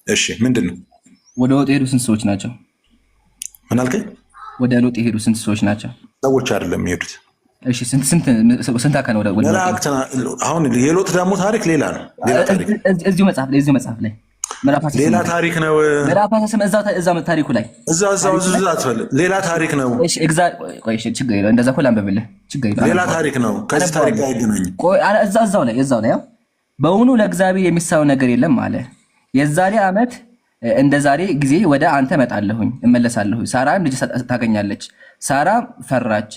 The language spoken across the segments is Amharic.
እሺ ምንድን ነው? ወደ ሎጥ የሄዱ ስንት ሰዎች ናቸው? ምን አልከኝ? ወደ ሎጥ የሄዱ ስንት ሰዎች ናቸው? ሰዎች አይደለም የሚሄዱት እሺ ስንት አካል ወደ መላእክት። አሁን የሎጥ ደግሞ ታሪክ ሌላ ነው። ሌላ ታሪክ እዚሁ መጽሐፍ ላይ ሌላ ታሪክ ነው። እዛው ታሪኩ ላይ እዛው አትፈልግ። ሌላ ታሪክ ነው። ችግር የለውም። እንደዛ እኮ ላንብብልህ። ችግር የለውም። ሌላ ታሪክ ነው። ከዚህ ታሪክ ጋር አይገናኝም። እዛው ላይ በእውኑ ለእግዚአብሔር የሚሳነው ነገር የለም አለ። የዛሬ ዓመት እንደ ዛሬ ጊዜ ወደ አንተ እመጣለሁኝ እመለሳለሁ። ሳራም ልጅ ታገኛለች። ሳራ ፈራች፣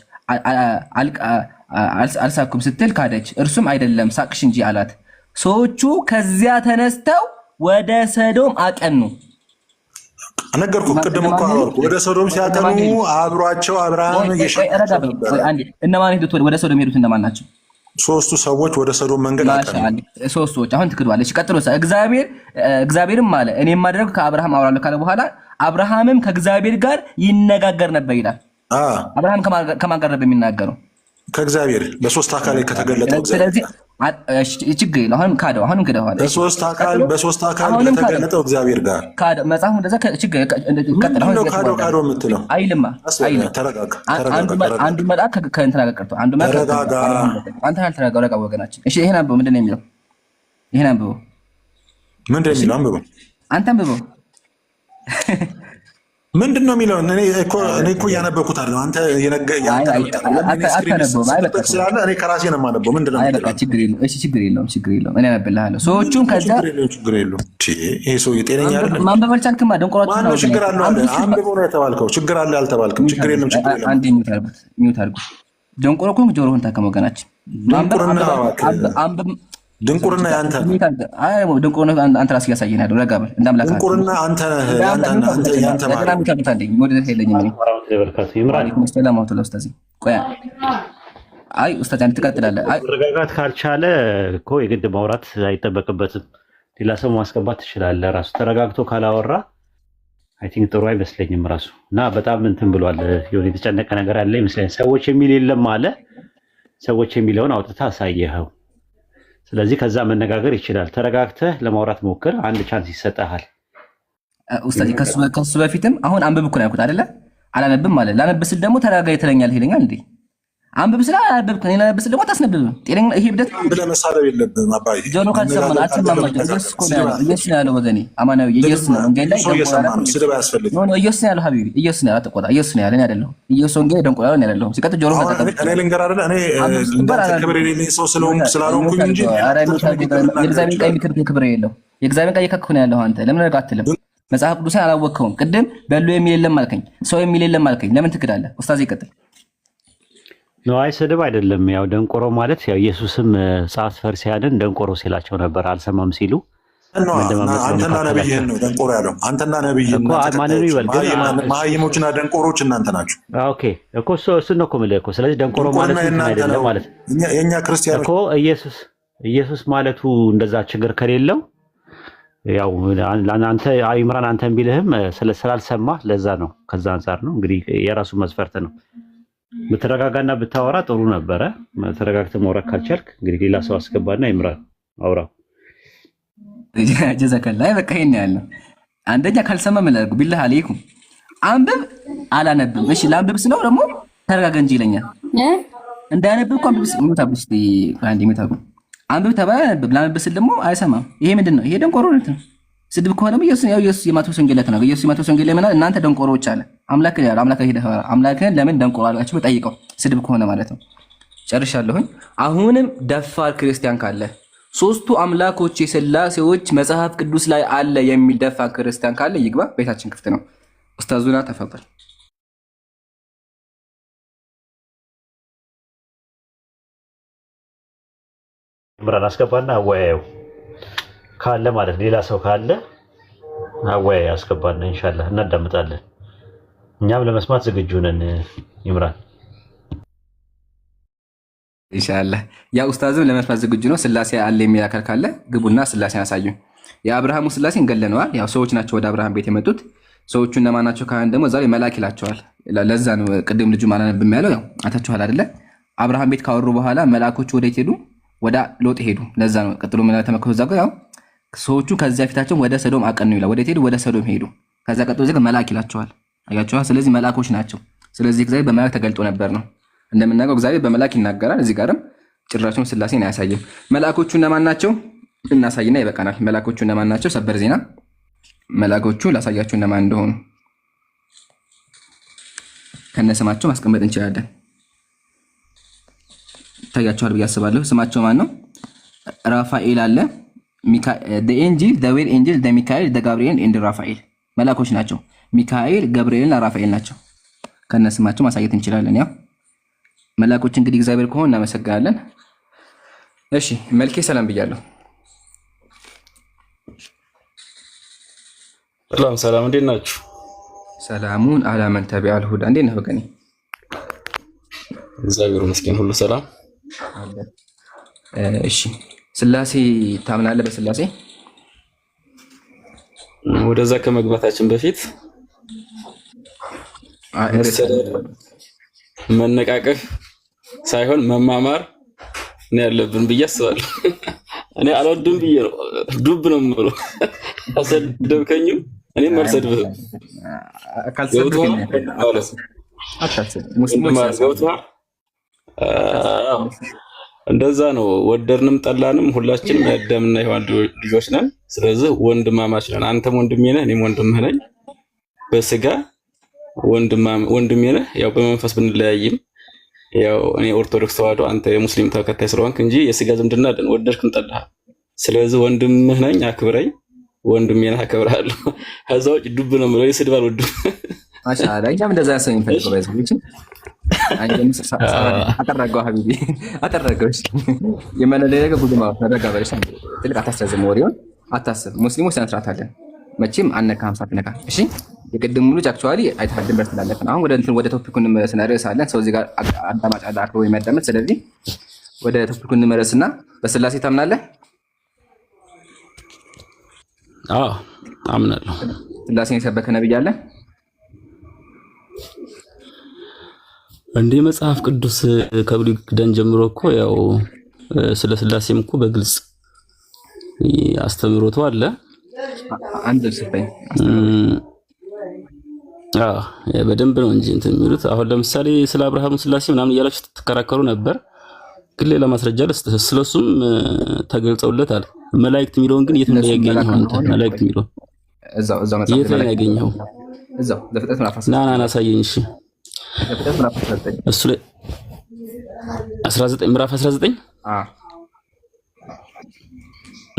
አልሳኩም ስትል ካደች። እርሱም አይደለም ሳቅሽ እንጂ አላት። ሰዎቹ ከዚያ ተነስተው ወደ ሰዶም አቀኑ። ነገርኩህ፣ ቅድም እኮ አወራሁ። ወደ ሰዶም ሲያቀኑ አብሯቸው አብርሃም እየሸሸ ነበር። እነማን ሄዱት? ወደ ሰዶም ሄዱት እነማን ናቸው? ሶስቱ ሰዎች ወደ ሰዶም መንገድ አቀኑ። ሶስት ሰዎች። አሁን ትክዷለች። ቀጥሎ እግዚአብሔርም አለ እኔ የማደርገው ከአብርሃም አወራለሁ ካለ በኋላ አብርሃምም ከእግዚአብሔር ጋር ይነጋገር ነበር ይላል። አብርሃም ከማን ጋር ነበር የሚናገረው? ከእግዚአብሔር በሶስት አካል ከተገለጠው ስለዚህ ችግር የለውም። አሁንም ካደው ክደዋል። በሶስት አካል ከተገለጠው እግዚአብሔር ጋር ካደው መጽሐፉ እንደዛ ችግር ካደው የምትለው አይልማ። አንዱ መልአክ ከእንትና ጋር ቀርቶ አንዱ መልአክ አንተ አልተረጋጋ ረጋ ወገናችን። እሺ ይሄን አንብበው። ምንድን ነው የሚለው? ይሄን አንብበው። ምንድን ነው የሚለው? አንብበው። አንተ አንብበው። ምንድን ነው የሚለው? እኔ እኮ እያነበብኩት አይደለም። አንተ ስላለ እኔ ከራሴ ነው የማነበው። ምንድን ነው የሚለው? ችግር የለውም። እኔ አነብልሃለሁ። ሰዎቹም ከዛ ችግር የለውም። ይሄ ሰውዬ ጤነኛ አይደለም። ማንበብ አልቻልክማ። ደንቆሯችሁ ማነው ችግር አለው አለ? አንብበው ነው የተባልከው። ችግር አለ አልተባልክም። ችግር የለም። አንዴ ሚውት አድርጉት። ደንቆሮ እኮ ጆሮህን ታከመው ወገናችን። ድንቁርና ያንተ ድንቁርና አንተ ራስህ እያሳየን ያለው ረጋ በል። እንዳምላክ ድንቁርና አንተ ያንተ መረጋጋት ካልቻለ እኮ የግድ ማውራት አይጠበቅበትም። ሌላ ሰው ማስገባት ትችላለህ። ራሱ ተረጋግቶ ካላወራ አይ ቲንክ ጥሩ አይመስለኝም ራሱ እና በጣም እንትን ብሏል። የሆነ የተጨነቀ ነገር ያለ ይመስለኛል። ሰዎች የሚል የለም አለ። ሰዎች የሚለውን አውጥተህ አሳየኸው። ስለዚህ ከዛ መነጋገር ይችላል። ተረጋግተህ ለማውራት ሞክር። አንድ ቻንስ ይሰጥሃል። ኡስታዝ ከሱ በፊትም አሁን አንብብ እኮ ነው ያልኩት አይደለ? አላነብም ማለት ላነብ ስል ደግሞ ተረጋጋ ትለኛለህ ይለኛል እንዴ? አንብብ ስለ አላነብብ ከኔ ላነብ ስል ደግሞ አታስነብብም። ጤነኛ ይሄ ብደት ብለህ መሳደብ የለብህም አባዬ። ጆሮ ካልሰማን አትሰማማም። ኢየሱስ እኮ ነው ኢየሱስ ነው ያለው ወገኔ። አማናዊ ኢየሱስ ነው ወንጌል ላይ ስድብ አያስፈልግም። ነው ኢየሱስ ነው ያለው ሀቢቢ። ኢየሱስ ነው አትቆጣ። ኢየሱስ ነው ያለው እኔ አይደለሁም። ኢየሱስ ወንጌል ደንቆራ ነው ያለው። ሲቀጥል ጆሮ ተጠቀም። እኔ ልንገር አይደለ? እኔ እንዳንተ ክብር የሌለኝ ሰው ስላልሆንኩኝ እንጂ የእግዚአብሔር ቃል የሚከብር ክብር የለው። የእግዚአብሔር ቃል እየከክኩ ነው ያለው። አንተ ለምን ረጋ አትልም? መጽሐፍ ቅዱስን አላወቅኸውም። ቅድም በሉ የሚል የለም አልከኝ፣ ሰው የሚል የለም አልከኝ። ለምን ትክዳለህ? ኡስታዝ ይቀጥል። ነው አይ ስድብ አይደለም። ያው ደንቆሮ ማለት ያው ኢየሱስም ጸሐፍት ፈሪሳውያንን ደንቆሮ ሲላቸው ነበር አልሰማም ሲሉ። አንተና ነብይህን ነው ደንቆሮ ያለው። አንተና ነብይህን ማንኑ ይበል ግን መሀይሞችና ደንቆሮች እናንተ ናቸው። ኦኬ እኮ እሱን ነው እኮ የምልህ እኮ። ስለዚህ ደንቆሮ ማለት አይደለም ማለት የእኛ ክርስቲያኖች እኮ ኢየሱስ ማለቱ እንደዛ ችግር ከሌለው ያው አንተ ኢምራን አንተን ቢልህም ስላልሰማ ለዛ ነው። ከዛ አንፃር ነው እንግዲህ የራሱ መስፈርት ነው። ብትረጋጋና ብታወራ ጥሩ ነበረ። ተረጋግተህ ማውራት ካልቻልክ እንግዲህ ሌላ ሰው አስገባና ኢምራን አውራ። ጀዛከላ በቃ ይሄን ያለው አንደኛ ካልሰማ ምን ላድርግ ቢላህ አለይኩም አንብብ አላነብም። እሺ ላንብብ ስለው ደግሞ ተረጋጋ እንጂ ይለኛል። እንዳያነብብ እኮ አንብብ ሙታብስ አንዴ ሙታብ አንብብ ተባለ አንብብ ላንብብ ስል ደግሞ አይሰማም። ይሄ ምንድነው? ይሄ ደንቆሮነት ነው። ስድብ ከሆነ ኢየሱስ የማቴዎስ ወንጌል ላይ ነው። ኢየሱስ የማቴዎስ ወንጌል ላይ ምናል እናንተ ደንቆሮዎች አለ። አምላክ ያለው አምላክ ሄደህ አምላክህን ለምን ደንቆሮ አላችሁ ጠይቀው። ስድብ ከሆነ ማለት ነው። ጨርሻለሁኝ። አሁንም ደፋር ክርስቲያን ካለ ሶስቱ አምላኮች የሥላሴዎች መጽሐፍ ቅዱስ ላይ አለ የሚል ደፋር ክርስቲያን ካለ ይግባ። ቤታችን ክፍት ነው። ኡስታዙና ተፈضل። ኢምራን አስገባና አወያየው ካለ ማለት ሌላ ሰው ካለ አወያይ አስገባና ኢንሻአላህ እናዳምጣለን። እኛም ለመስማት ዝግጁ ነን። ኢምራን ኢንሻአላህ ያ ኡስታዝም ለመስማት ዝግጁ ነው። ስላሴ አለ የሚል አካል ካለ ግቡና ስላሴን አሳዩ። የአብርሃሙ ስላሴን ገለነዋል። ያው ሰዎች ናቸው ወደ አብርሃም ቤት የመጡት። ሰዎቹ እነማን ናቸው? ካህን ደግሞ ዛሬ መልአክ ይላቸዋል። ለዛ ነው ቅድም ልጁ ማላነብም ያለው። ያው አታችኋል አይደለ? አብርሃም ቤት ካወሩ በኋላ መልአኮቹ ወዴት ሄዱ? ወደ ሎጥ ሄዱ። ለዛ ነው ቀጥሎ ምን ተመከሩ። እዛ ጋር ያው ሰዎቹ ከዚያ ፊታቸው ወደ ሰዶም አቀኑ ይላል። ወደ ሄዱ? ወደ ሰዶም ሄዱ። ከዛ ቀጥሎ እዚህ መልአክ ይላቸዋል። አያቸዋ። ስለዚህ መልአኮች ናቸው። ስለዚህ እግዚአብሔር በመልአክ ተገልጦ ነበር ነው እንደምናውቀው። እግዚአብሔር በመልአክ ይናገራል። እዚህ ጋርም ጭራሹን ስላሴን አያሳይም። መልአኮቹ እነማን ናቸው እናሳይና ይበቃናል። መልአኮቹ እነማን ናቸው? ሰበር ዜና መልአኮቹ ላሳያችሁ እነማን እንደሆኑ ከነስማቸው ማስቀመጥ እንችላለን። ታያቸዋል ብዬ አስባለሁ። ስማቸው ማን ነው? ራፋኤል አለ፣ ኤንጅል ዌር ኤንጅል ሚካኤል ጋብርኤል ኤንድ ራፋኤል መልአኮች ናቸው። ሚካኤል ገብርኤልና ራፋኤል ናቸው። ከነስማቸው ማሳየት እንችላለን። ያው መልአኮች እንግዲህ እግዚአብሔር ከሆነ እናመሰግናለን። እሺ መልኬ ሰላም ብያለሁ። ሰላም እንዴት ናችሁ? ሰላሙን አላመን ተቢዐል ሁዳ። እንዴት ነህ ወገኔ? እግዚአብሔር ይመስገን ሁሉ ሰላም። እሺ ስላሴ ታምናለህ? በስላሴ ወደዛ ከመግባታችን በፊት መነቃቀፍ ሳይሆን መማማር ነው ያለብን ብዬ አስባለሁ። እኔ አልወድም ብዬ ነው ዱብ ነው የምለው። አሰደብከኝም እኔም አልሰድብህም። እንደዛ ነው። ወደድንም ጠላንም ሁላችንም የአዳምና የሔዋን ልጆች ነን። ስለዚህ ወንድማማች ነን። አንተም ወንድሜ ነህ፣ እኔም ወንድምህ ነኝ። በስጋ ወንድሜ ነህ። ያው በመንፈስ ብንለያይም ያው እኔ ኦርቶዶክስ ተዋህዶ አንተ የሙስሊም ተከታይ ስለሆንክ እንጂ የስጋ ዝምድና አይደለም። ወደድክም ጠላህ። ስለዚህ ወንድምህ ነኝ፣ አክብረኝ። ወንድሜ ነህ፣ አከብርሃለሁ። ከዛ ውጭ ዱብ ነው የምለው። የስድብ አልወድም። ማሻአላ እኛም እንደዛ ሰው የሚፈልገው ባይዘውች አጠራጋው ሀቢቢ አጠራጋው። እሺ የመለለገ ቡድማ ተደጋጋሽ ትልቅ አታስተዝም፣ ወሬውን አታስብ። ሙስሊሞች ስነስርዓት አለን። መቼም አነካም ሳትነካ። እሺ የቅድም ሙሉ አክቹአሊ አይተሃል ድንበር ስላለፈን አሁን ወደ ቶፒኩን ስናደርሳለን። ሰው እዚህ ጋር አዳማጭ አለ አክብሮ የሚያዳምጥ። ስለዚህ ወደ ቶፒኩን እንመለስና በስላሴ ታምናለህ? አዎ አምናለሁ። ስላሴን የሰበከ ነብይ አለ እንዴ? መጽሐፍ ቅዱስ ከብሉይ ኪዳን ጀምሮ እኮ ያው ስለ ስላሴም እኮ በግልጽ አስተምሮቱ አለ። አንድ ልስፈኝ በደንብ ነው እንጂ እንትን የሚሉት። አሁን ለምሳሌ ስለ አብርሃም ስላሴ ምናምን እያላችሁ ትከራከሩ ነበር፣ ግን ሌላ ማስረጃ ስለሱም ተገልጸውለታል። መላእክት የሚለውን ግን የት ነው ያገኘኸው አንተ? መላእክት የሚለውን እዛው መጽሐፍ የት ነው ያገኘኸው? እዛው ዘፍጥረት ምዕራፍ 19 ና አሳየኝ። እሺ እሱ ላይ 19 ምዕራፍ 19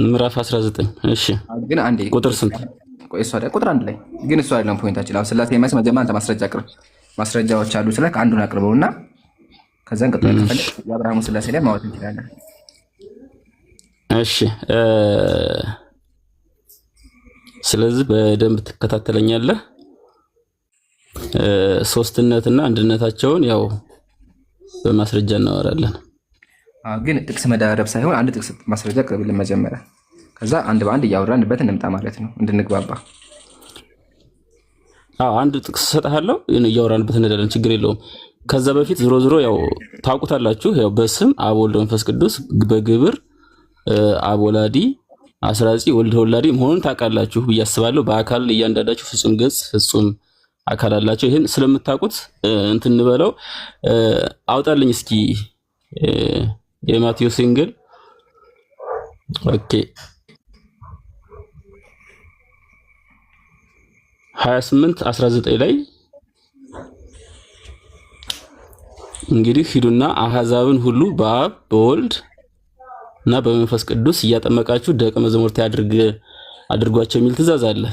ምዕራፍ 19 እሺ። ግን አንዴ ቁጥር ስንት? ቆይ እሱ አይደል ቁጥር አንድ ላይ ግን እሱ አይደለም ፖይንታችን። አሁን ስላሴ የማይስ መጀመሪያ አንተ ማስረጃ አቅርብ። ማስረጃዎች አሉ ስለ አንዱን አቅርበውና ከዛን ቀጥሎ ከፈለክ የአብርሃም ስላሴ ላይ ማወቅ እንችላለን። እሺ ስለዚህ በደንብ ትከታተለኛለህ። ሶስትነትና አንድነታቸውን ያው በማስረጃ እናወራለን። ግን ጥቅስ መዳረብ ሳይሆን አንድ ጥቅስ ማስረጃ አቅርብልን መጀመሪያ፣ ከዛ አንድ በአንድ እያወራንበት እንምጣ ማለት ነው እንድንግባባ። አንድ ጥቅስ እሰጥሃለሁ እያወራንበት እንሄዳለን፣ ችግር የለውም። ከዛ በፊት ዞሮ ዞሮ ያው ታውቁታላችሁ። ያው በስም አብ ወልድ መንፈስ ቅዱስ፣ በግብር አብ ወላዲ አስራጺ ወልድ ወላዲ መሆኑን ታውቃላችሁ ብዬ አስባለሁ። በአካል እያንዳንዳችሁ ፍጹም ገጽ ፍጹም አካል አላቸው። ይሄን ስለምታውቁት እንትን እንበለው። አውጣልኝ እስኪ የማቴዎስ ወንጌል ኦኬ 28:19 ላይ እንግዲህ ሂዱና አሕዛብን ሁሉ በአብ በወልድ እና በመንፈስ ቅዱስ እያጠመቃችሁ ደቀ መዛሙርት አድርጓቸው የሚል ትእዛዝ አለ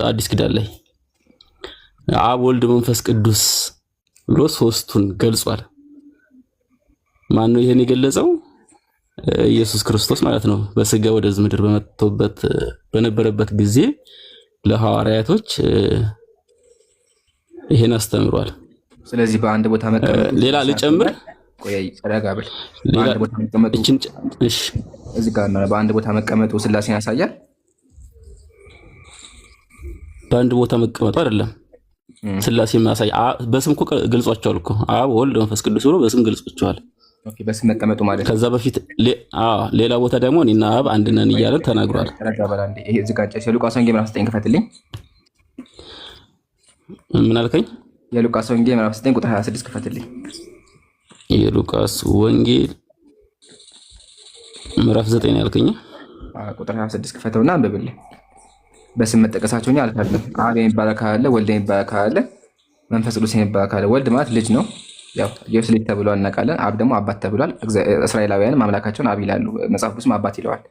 አዲስ ኪዳን ላይ። አብ ወልድ መንፈስ ቅዱስ ብሎ ሶስቱን ገልጿል። ማን ነው ይሄን የገለጸው? ኢየሱስ ክርስቶስ ማለት ነው። በስጋ ወደዚህ ምድር በነበረበት ጊዜ ለሐዋርያቶች ይሄን አስተምሯል። ስለዚህ በአንድ ቦታ መቀመጡ ሌላ ልጨምር? ቆይ ተረጋብል። በአንድ ቦታ መቀመጡ እሺ፣ እዚህ ጋር ነው። በአንድ ቦታ መቀመጡ ስላሴን ያሳያል። በአንድ ቦታ መቀመጡ አይደለም ስላሴ ማሳይ። በስም እኮ ገልጿቸዋል እኮ አብ ወልድ መንፈስ ቅዱስ ብሎ በስም ገልጿቸዋል። ኦኬ በስም መቀመጡ ማለት ከዛ በፊት ሌላ ቦታ ደግሞ እኔና አብ አንድ ነን እያለ ተናግሯል። ተረጋበላ እንዴ ይሄ እዚህ ጋር የሉቃስ ወንጌል ምዕራፍ 9 ክፈትልኝ። ምን አልከኝ? የሉቃስ ወንጌል ምዕራፍ 9 ቁጥር 26 ክፈትልኝ። የሉቃስ ወንጌል ምዕራፍ 9 ያልከኝ ቁጥር 26 ክፈተውና አንብብልኝ። በስም መጠቀሳቸውን አልካለም። አብ የሚባል ካለ ወልድ የሚባል ካለ መንፈስ ቅዱስ የሚባል ካለ ወልድ ማለት ልጅ ነው። ያው ኢየሱስ ልጅ ተብሏል እናውቃለን። አብ ደግሞ አባት ተብሏል። እስራኤላውያን አምላካቸውን አብ ይላሉ፣ መጽሐፍ ቅዱስም አባት ይለዋል።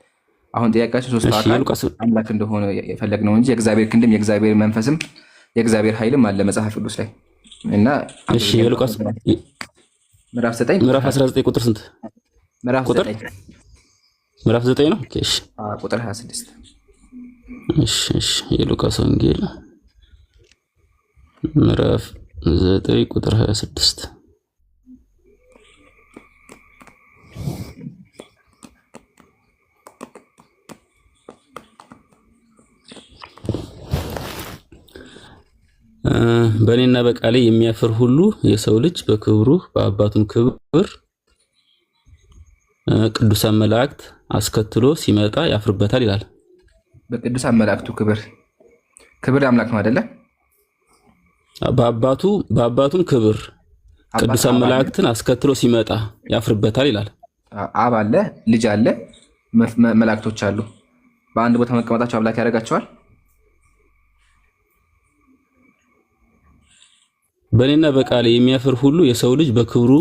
አሁን ጥያቄያቸው ሶስት አካል አምላክ እንደሆነ የፈለግነው እንጂ የእግዚአብሔር ክንድም የእግዚአብሔር መንፈስም የእግዚአብሔር ኃይልም አለ መጽሐፍ ቅዱስ ላይ እና እሺ የሉቃስ ምዕራፍ 9 ምዕራፍ 19 ቁጥር ስንት? ምዕራፍ 9 ነው። እሺ ቁጥር 26 እሺ የሉቃስ ወንጌል ምዕራፍ 9 ቁጥር 26 በእኔና በቃሌ የሚያፍር ሁሉ የሰው ልጅ በክብሩ በአባቱም ክብር ቅዱሳን መላእክት አስከትሎ ሲመጣ ያፍርበታል ይላል። በቅዱሳን መላእክቱ ክብር አምላክ ነው አይደለ? በአባቱም ክብር ቅዱሳን መላእክትን አስከትሎ ሲመጣ ያፍርበታል ይላል። አብ አለ፣ ልጅ አለ፣ መላእክቶች አሉ። በአንድ ቦታ መቀመጣቸው አምላክ ያደርጋቸዋል። በእኔና በቃሌ የሚያፍር ሁሉ የሰው ልጅ በክብሩ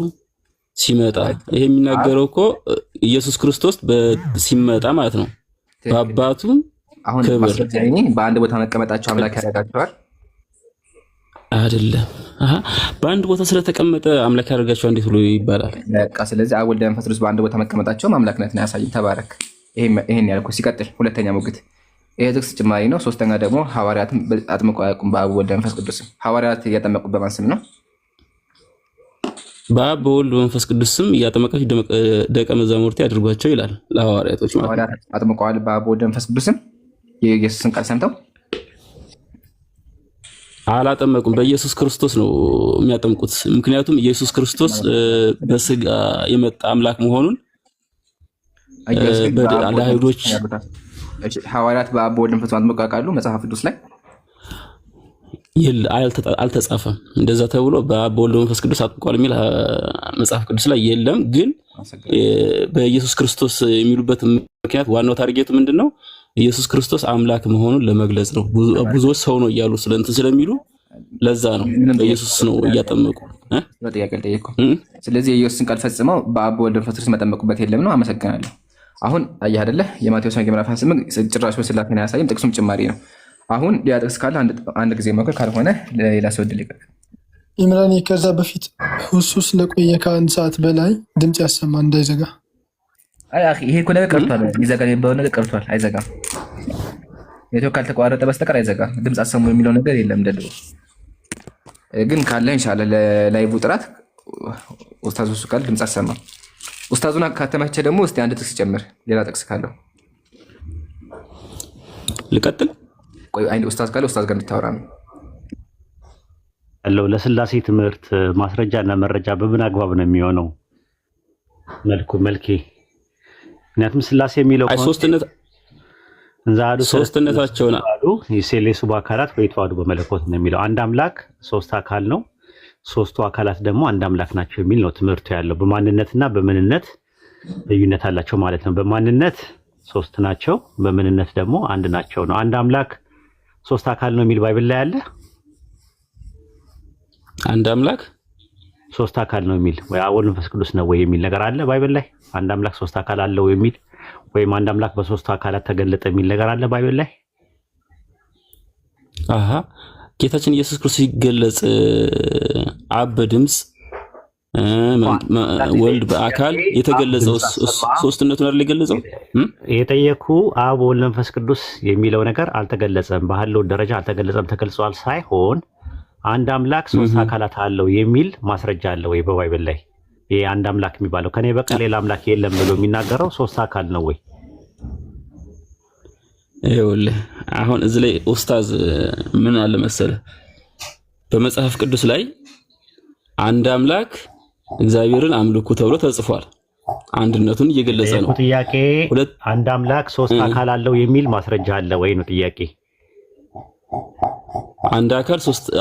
ሲመጣ፣ ይሄ የሚናገረው እኮ ኢየሱስ ክርስቶስ ሲመጣ ማለት ነው። በአባቱ ክብር በአንድ ቦታ መቀመጣቸው አምላክ ያደርጋቸዋል አይደለም። በአንድ ቦታ ስለተቀመጠ አምላክ ያደርጋቸው እንዴት ብሎ ይባላል? በቃ ስለዚህ አብ ወልድ መንፈስ ቅዱስ በአንድ ቦታ መቀመጣቸው አምላክነትን ያሳይ። ተባረክ። ይሄን ያልኩ ሲቀጥል ሁለተኛ ሙግት ይሄ ጥቅስ ጭማሪ ነው። ሶስተኛ ደግሞ ሐዋርያትን አጥምቀው አያውቁም በአብ ወልድ መንፈስ ቅዱስ ስም። ሐዋርያት እያጠመቁት በማን ስም ነው? በአብ በወልድ በመንፈስ ቅዱስ ስም እያጠመቃችሁ ደቀ መዛሙርቴ አድርጓቸው ይላል ለሐዋርያቶች ማለት ነው። ሐዋርያት አጥምቀዋል በአብ ወልድ መንፈስ ቅዱስ ስም የኢየሱስን ቃል ሰምተው አላጠመቁም። በኢየሱስ ክርስቶስ ነው የሚያጠምቁት። ምክንያቱም ኢየሱስ ክርስቶስ በስጋ የመጣ አምላክ መሆኑን ለአይሁዶች ሐዋርያት በአብ በወልድ መንፈስ አጥምቀው ያውቃሉ? መጽሐፍ ቅዱስ ላይ አልተጻፈም። እንደዛ ተብሎ በአብ በወልድ መንፈስ ቅዱስ አጥምቀዋል የሚል መጽሐፍ ቅዱስ ላይ የለም። ግን በኢየሱስ ክርስቶስ የሚሉበት ምክንያት ዋናው ታርጌቱ ምንድነው? ኢየሱስ ክርስቶስ አምላክ መሆኑን ለመግለጽ ነው። ብዙዎች ሰው ነው እያሉ ስለሚሉ ለዛ ነው በኢየሱስ ነው እያጠመቁ ጥያቄ ጠየቁ። ስለዚህ የኢየሱስን ቃል ፈጽመው በአብ በወልድ መንፈስ ቅዱስ መጠመቁበት የለም ነው። አመሰግናለሁ። አሁን አየህ አይደለ የማቴዎስ ወንጌል ምዕራፍ 28 ጭራሽ ስላሴን አያሳይም፣ ጥቅሱም ጭማሪ ነው። አሁን ሌላ ጥቅስ ካለ አንድ ጊዜ መከር፣ ካልሆነ ሌላ ሰው ዕድል ይቀር። ኢምራን ከዛ በፊት እሱ ስለቆየ ከአንድ ሰዓት በላይ ድምፅ ያሰማ እንዳይዘጋ። አይ አኺ ይሄ እኮ ነገር ቀርቷል። ይዘጋ የሚባለው ነገር ቀርቷል። አይዘጋም። ኔትወርክ ካልተቋረጠ በስተቀር አይዘጋም። ድምፅ አሰሙ የሚለው ነገር የለም እንደድሮ። ግን ካለ ኢንሻአላህ ለላይቭ ጥራት ኡስታዝ እሱ ካለ ድምፅ አሰማ። ኡስታዙን ካተመቸ ደግሞ እስቲ አንድ ጥቅስ ጨምር፣ ሌላ ጥቅስ ካለው ልቀጥል። ቆይ አንድ ኡስታዝ ካለ ኡስታዝ ጋር እንድታወራ ነው ያለው። ለስላሴ ትምህርት ማስረጃና መረጃ በምን አግባብ ነው የሚሆነው? መልኬ ምክንያቱም ስላሴ የሚለው ሶስትነታቸውን የሴሌሱ በአካላት ወይተዋዱ በመለኮት ነው የሚለው። አንድ አምላክ ሶስት አካል ነው፣ ሶስቱ አካላት ደግሞ አንድ አምላክ ናቸው የሚል ነው ትምህርቱ ያለው። በማንነትና በምንነት ልዩነት አላቸው ማለት ነው። በማንነት ሶስት ናቸው፣ በምንነት ደግሞ አንድ ናቸው ነው። አንድ አምላክ ሶስት አካል ነው የሚል ባይብል ላይ አለ። አንድ አምላክ ሶስት አካል ነው የሚል ወይ አብ ወልድ መንፈስ ቅዱስ ነው ወይ የሚል ነገር አለ ባይብል ላይ። አንድ አምላክ ሶስት አካል አለው የሚል ወይም አንድ አምላክ በሶስቱ አካላት ተገለጠ የሚል ነገር አለ ባይብል ላይ። ጌታችን ኢየሱስ ክርስቶስ ሲገለጽ አብ በድምጽ ወልድ በአካል የተገለጸው ሶስትነቱን አይደል የገለጸው? የጠየኩ አብ ወልድ መንፈስ ቅዱስ የሚለው ነገር አልተገለጸም፣ በሐልው ደረጃ አልተገለጸም፣ ተገልጿል ሳይሆን አንድ አምላክ ሶስት አካላት አለው የሚል ማስረጃ አለ ወይ በባይብል ላይ? ይሄ አንድ አምላክ የሚባለው ከኔ በቀር ሌላ አምላክ የለም ብሎ የሚናገረው ሶስት አካል ነው ወይ? ይኸውልህ አሁን እዚህ ላይ ኡስታዝ ምን አለ መሰለህ፣ በመጽሐፍ ቅዱስ ላይ አንድ አምላክ እግዚአብሔርን አምልኩ ተብሎ ተጽፏል። አንድነቱን እየገለጸ ነው። ጥያቄ አንድ አምላክ ሶስት አካል አለው የሚል ማስረጃ አለ ወይ ነው ጥያቄ።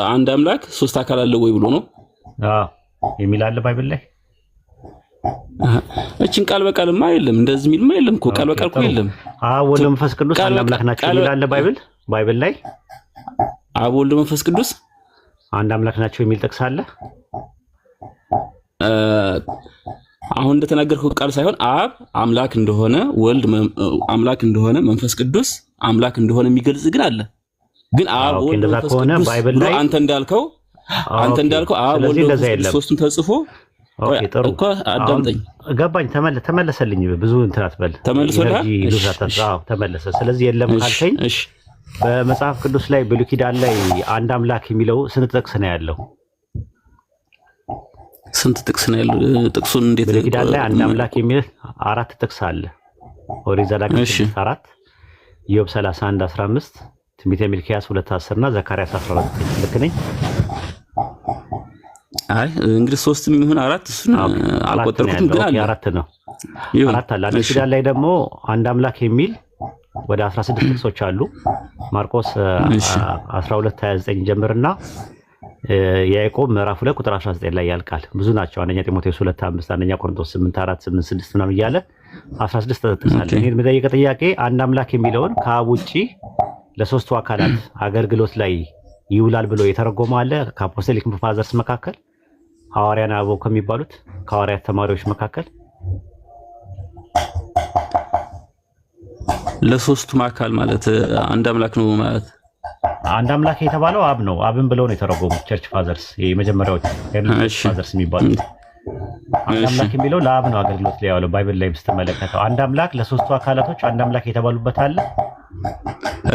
አንድ አምላክ ሶስት አካል አለው ወይ ብሎ ነው የሚል አለ ባይብል ላይ። እቺን ቃል በቃልማ የለም፣ እንደዚህ የሚልማ የለም እኮ ቃል በቃል እኮ የለም። አብ ወልድ መንፈስ ቅዱስ አንድ አምላክ ናቸው የሚል አለ ባይብል ላይ። አብ ወልድ መንፈስ ቅዱስ አንድ አምላክ ናቸው የሚል ጥቅስ አለ። አሁን እንደተናገርከው ቃል ሳይሆን አብ አምላክ እንደሆነ፣ ወልድ አምላክ እንደሆነ፣ መንፈስ ቅዱስ አምላክ እንደሆነ የሚገልጽ ግን አለ። ግን አብ ወልድ መንፈስ ቅዱስ ባይብል ላይ አንተ እንዳልከው አብ ወልድ መንፈስ ቅዱስ ሶስቱም ተጽፎ እኮ አዳምጠኝ። ገባኝ። ተመለሰልኝ። ብዙ እንትን አትበል። ተመልሶልሃል? ተመለሰ። ስለዚህ የለም ካልከኝ በመጽሐፍ ቅዱስ ላይ ብሉይ ኪዳን ላይ አንድ አምላክ የሚለው ስንት ጥቅስ ነው ያለው? ስንት ጥቅስ ነው ያለው? ጥቅሱን እንዴት ብሉይ ኪዳን ላይ አንድ አምላክ የሚል 4 ጥቅስ አለ። ኦሪት ዘዳግም 4፣ ኢዮብ 31:15፣ ትንቢተ ሚልክያስ 2:10 እና ዘካርያስ 12። ልክ ነኝ? አይ እንግዲህ 3 የሚሆን 4 እሱን አልቆጠርኩትም፣ ግን አለ 4 ነው። 4 አለ። አዲስ ኪዳን ላይ ደግሞ አንድ አምላክ የሚል ወደ 16 ጥቅሶች አሉ። ማርቆስ 12:29 ጀምርና ያዕቆብ ምዕራፍ 2 ቁጥር 19 ላይ ያልቃል። ብዙ ናቸው። አንደኛ ጢሞቴዎስ 2:5፣ አንደኛ ቆሮንቶስ 8:4፣ 8:6 ምናምን እያለ 16 ተጠቅሳለ። እኔ የምጠይቀው ጥያቄ አንድ አምላክ የሚለውን ከአብ ውጪ ለሶስቱ አካላት አገልግሎት ላይ ይውላል ብሎ የተረጎመ አለ? ከአፖስቶሊክ ፋዘርስ መካከል ሐዋርያን አበው ከሚባሉት ከሐዋርያት ተማሪዎች መካከል ለሶስቱም አካል ማለት አንድ አምላክ ነው ማለት አንድ አምላክ የተባለው አብ ነው። አብን ብለው ነው የተረጎሙት ቸርች ፋዘርስ፣ የመጀመሪያዎቹ ቸርች ፋዘርስ የሚባሉት። አንድ አምላክ የሚለው ለአብ ነው አገልግሎት ላይ ያለው። ባይብል ላይ ስትመለከተው አንድ አምላክ ለሶስቱ አካላቶች አንድ አምላክ የተባሉበት አለ።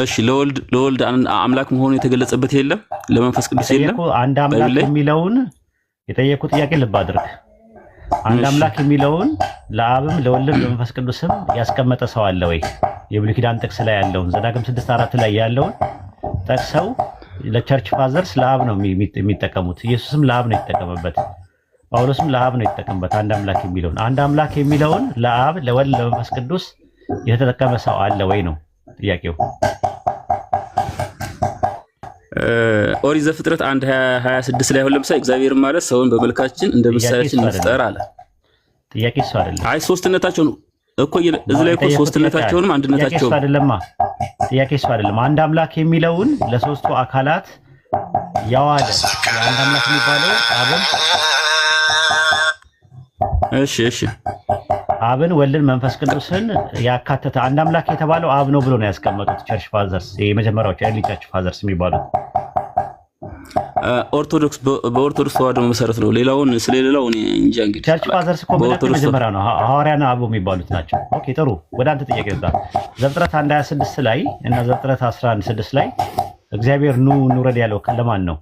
እሺ ለወልድ አምላክ መሆኑ የተገለጸበት የለም? ለመንፈስ ቅዱስ የለም? አንድ አምላክ የሚለውን የጠየቁ ጥያቄ ልብ አድርግ። አንድ አምላክ የሚለውን ለአብም ለወልድም ለመንፈስ ቅዱስም ያስቀመጠ ሰው አለ ወይ? የብሉይ ኪዳን ጥቅስ ላይ ያለውን ዘዳግም 6:4 ላይ ያለውን ጠቅሰው ለቸርች ፋዘርስ ለአብ ነው የሚጠቀሙት። ኢየሱስም ለአብ ነው የተጠቀመበት፣ ጳውሎስም ለአብ ነው የተጠቀመበት። አንድ አምላክ የሚለውን ለአብ ለወልድ ለመንፈስ ቅዱስ የተጠቀመ ሰው አለ ወይ ነው ጥያቄው። ኦሪት ዘፍጥረት 1:26 ላይ አሁን ለምሳሌ እግዚአብሔር ማለት ሰውን በመልካችን እንደ ምሳሌያችን እንፍጠር አለ። ጥያቄ እሱ አይደለም። አይ ሶስትነታቸው ነው እኮ እዚህ ላይ እኮ ሶስትነታቸውንም አንድነታቸውም ጥያቄ እሱ አይደለም። አንድ አምላክ የሚለውን ለሶስቱ አካላት ያዋለ አንድ አምላክ የሚባለው አብን እሺ አብን ወልድን መንፈስ ቅዱስን ያካተተ አንድ አምላክ የተባለው አብ ነው ብሎ ነው ያስቀመጡት ቸርች ፋዘርስ፣ የመጀመሪያዎቹ ኤርሊ ቸርች ፋዘርስ የሚባሉት። በኦርቶዶክስ ተዋህዶ መሰረት ነው። ሌላውን ስለሌላው እንጃ። እንግዲህ ቸርች ፋዘርስ እኮ መጀመሪያ ነው ሐዋርያና አበው የሚባሉት ናቸው። ኦኬ ጥሩ። ወደ አንተ ጥያቄ ልጣ። ዘፍጥረት 1:26 ላይ እና ዘፍጥረት 11:6 ላይ እግዚአብሔር ኑ እንውረድ ያለው ለማን ነው?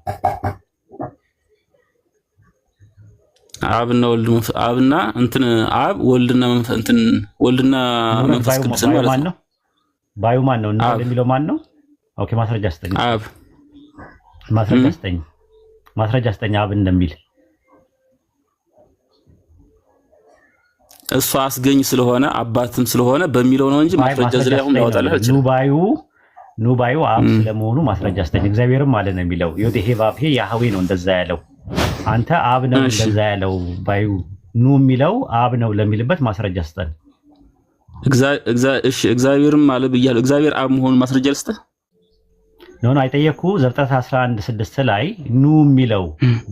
አብና አብ ወልድና መንፈስ ቅዱስ ማለት ነው። ባዩ ማን ነው? እና የሚለው ማን ነው? ኦኬ ማስረጃ ስጠኝ። አብ ማስረጃ ስጠኝ አብ እንደሚል። እሱ አስገኝ ስለሆነ አባትም ስለሆነ በሚለው ነው እንጂ ማስረጃ ዝላይ አሁን ያወጣልህ ኑ ባዩ አብ ስለመሆኑ ማስረጃ ስጠኝ። እግዚአብሔርም ማለት ነው የሚለው ዮቴሄ ባብሄ ያህዌ ነው እንደዛ ያለው። አንተ አብ ነው እንደዛ ያለው ባዩ ኑ የሚለው አብ ነው ለሚልበት ማስረጃ ስጠን። እግዚአብሔርም ማለት ብያለሁ። እግዚአብሔር አብ መሆኑን ማስረጃ ልስጥህ? ነው አይጠየኩ። ዘፍጥረት 11:6 ላይ ኑ የሚለው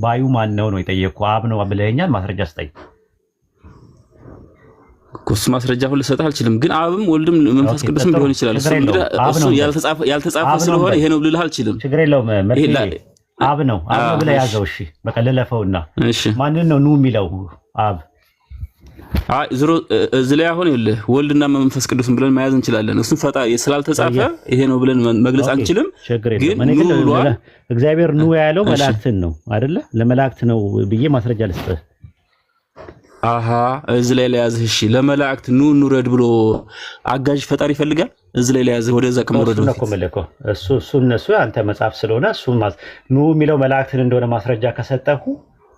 ባዩ ማን ነው ነው የጠየኩ። አብ ነው ብለኸኛል። ማስረጃ ስጠኝ። ኩስ ማስረጃ ሁሉ ልሰጥህ አልችልም፣ ግን አብም ወልድም መንፈስ ቅዱስም ሊሆን ይችላል። እሱ ያልተጻፈ ስለሆነ ይሄ ነው ልልህ አልችልም። ችግር የለውም። አብ ነው ብለህ ያዘው። እሺ በቃ ልለፈውና ማንን ነው ኑ የሚለው? አብ። አይ ዝሮ እዚህ ላይ አሁን ይኸውልህ ወልድና መንፈስ ቅዱስን ብለን መያዝ እንችላለን። እሱን ፈጣሪ ስላልተጻፈ ይሄ ነው ብለን መግለጽ አንችልም። ግን እግዚአብሔር ኑ ያለው መላእክትን ነው አይደለ? ለመላእክት ነው ብዬ ማስረጃ ልስጥህ። እዚህ ላይ ለያዝህ። እሺ ለመላእክት ኑ እንውረድ ብሎ አጋዥ ፈጣሪ ይፈልጋል። እዚህ ላይ ለያዝህ ወደዛ ከመውረድ ነው እሱ እነሱ አንተ መጽሐፍ ስለሆነ እሱ ኑ የሚለው መላእክትን እንደሆነ ማስረጃ ከሰጠሁ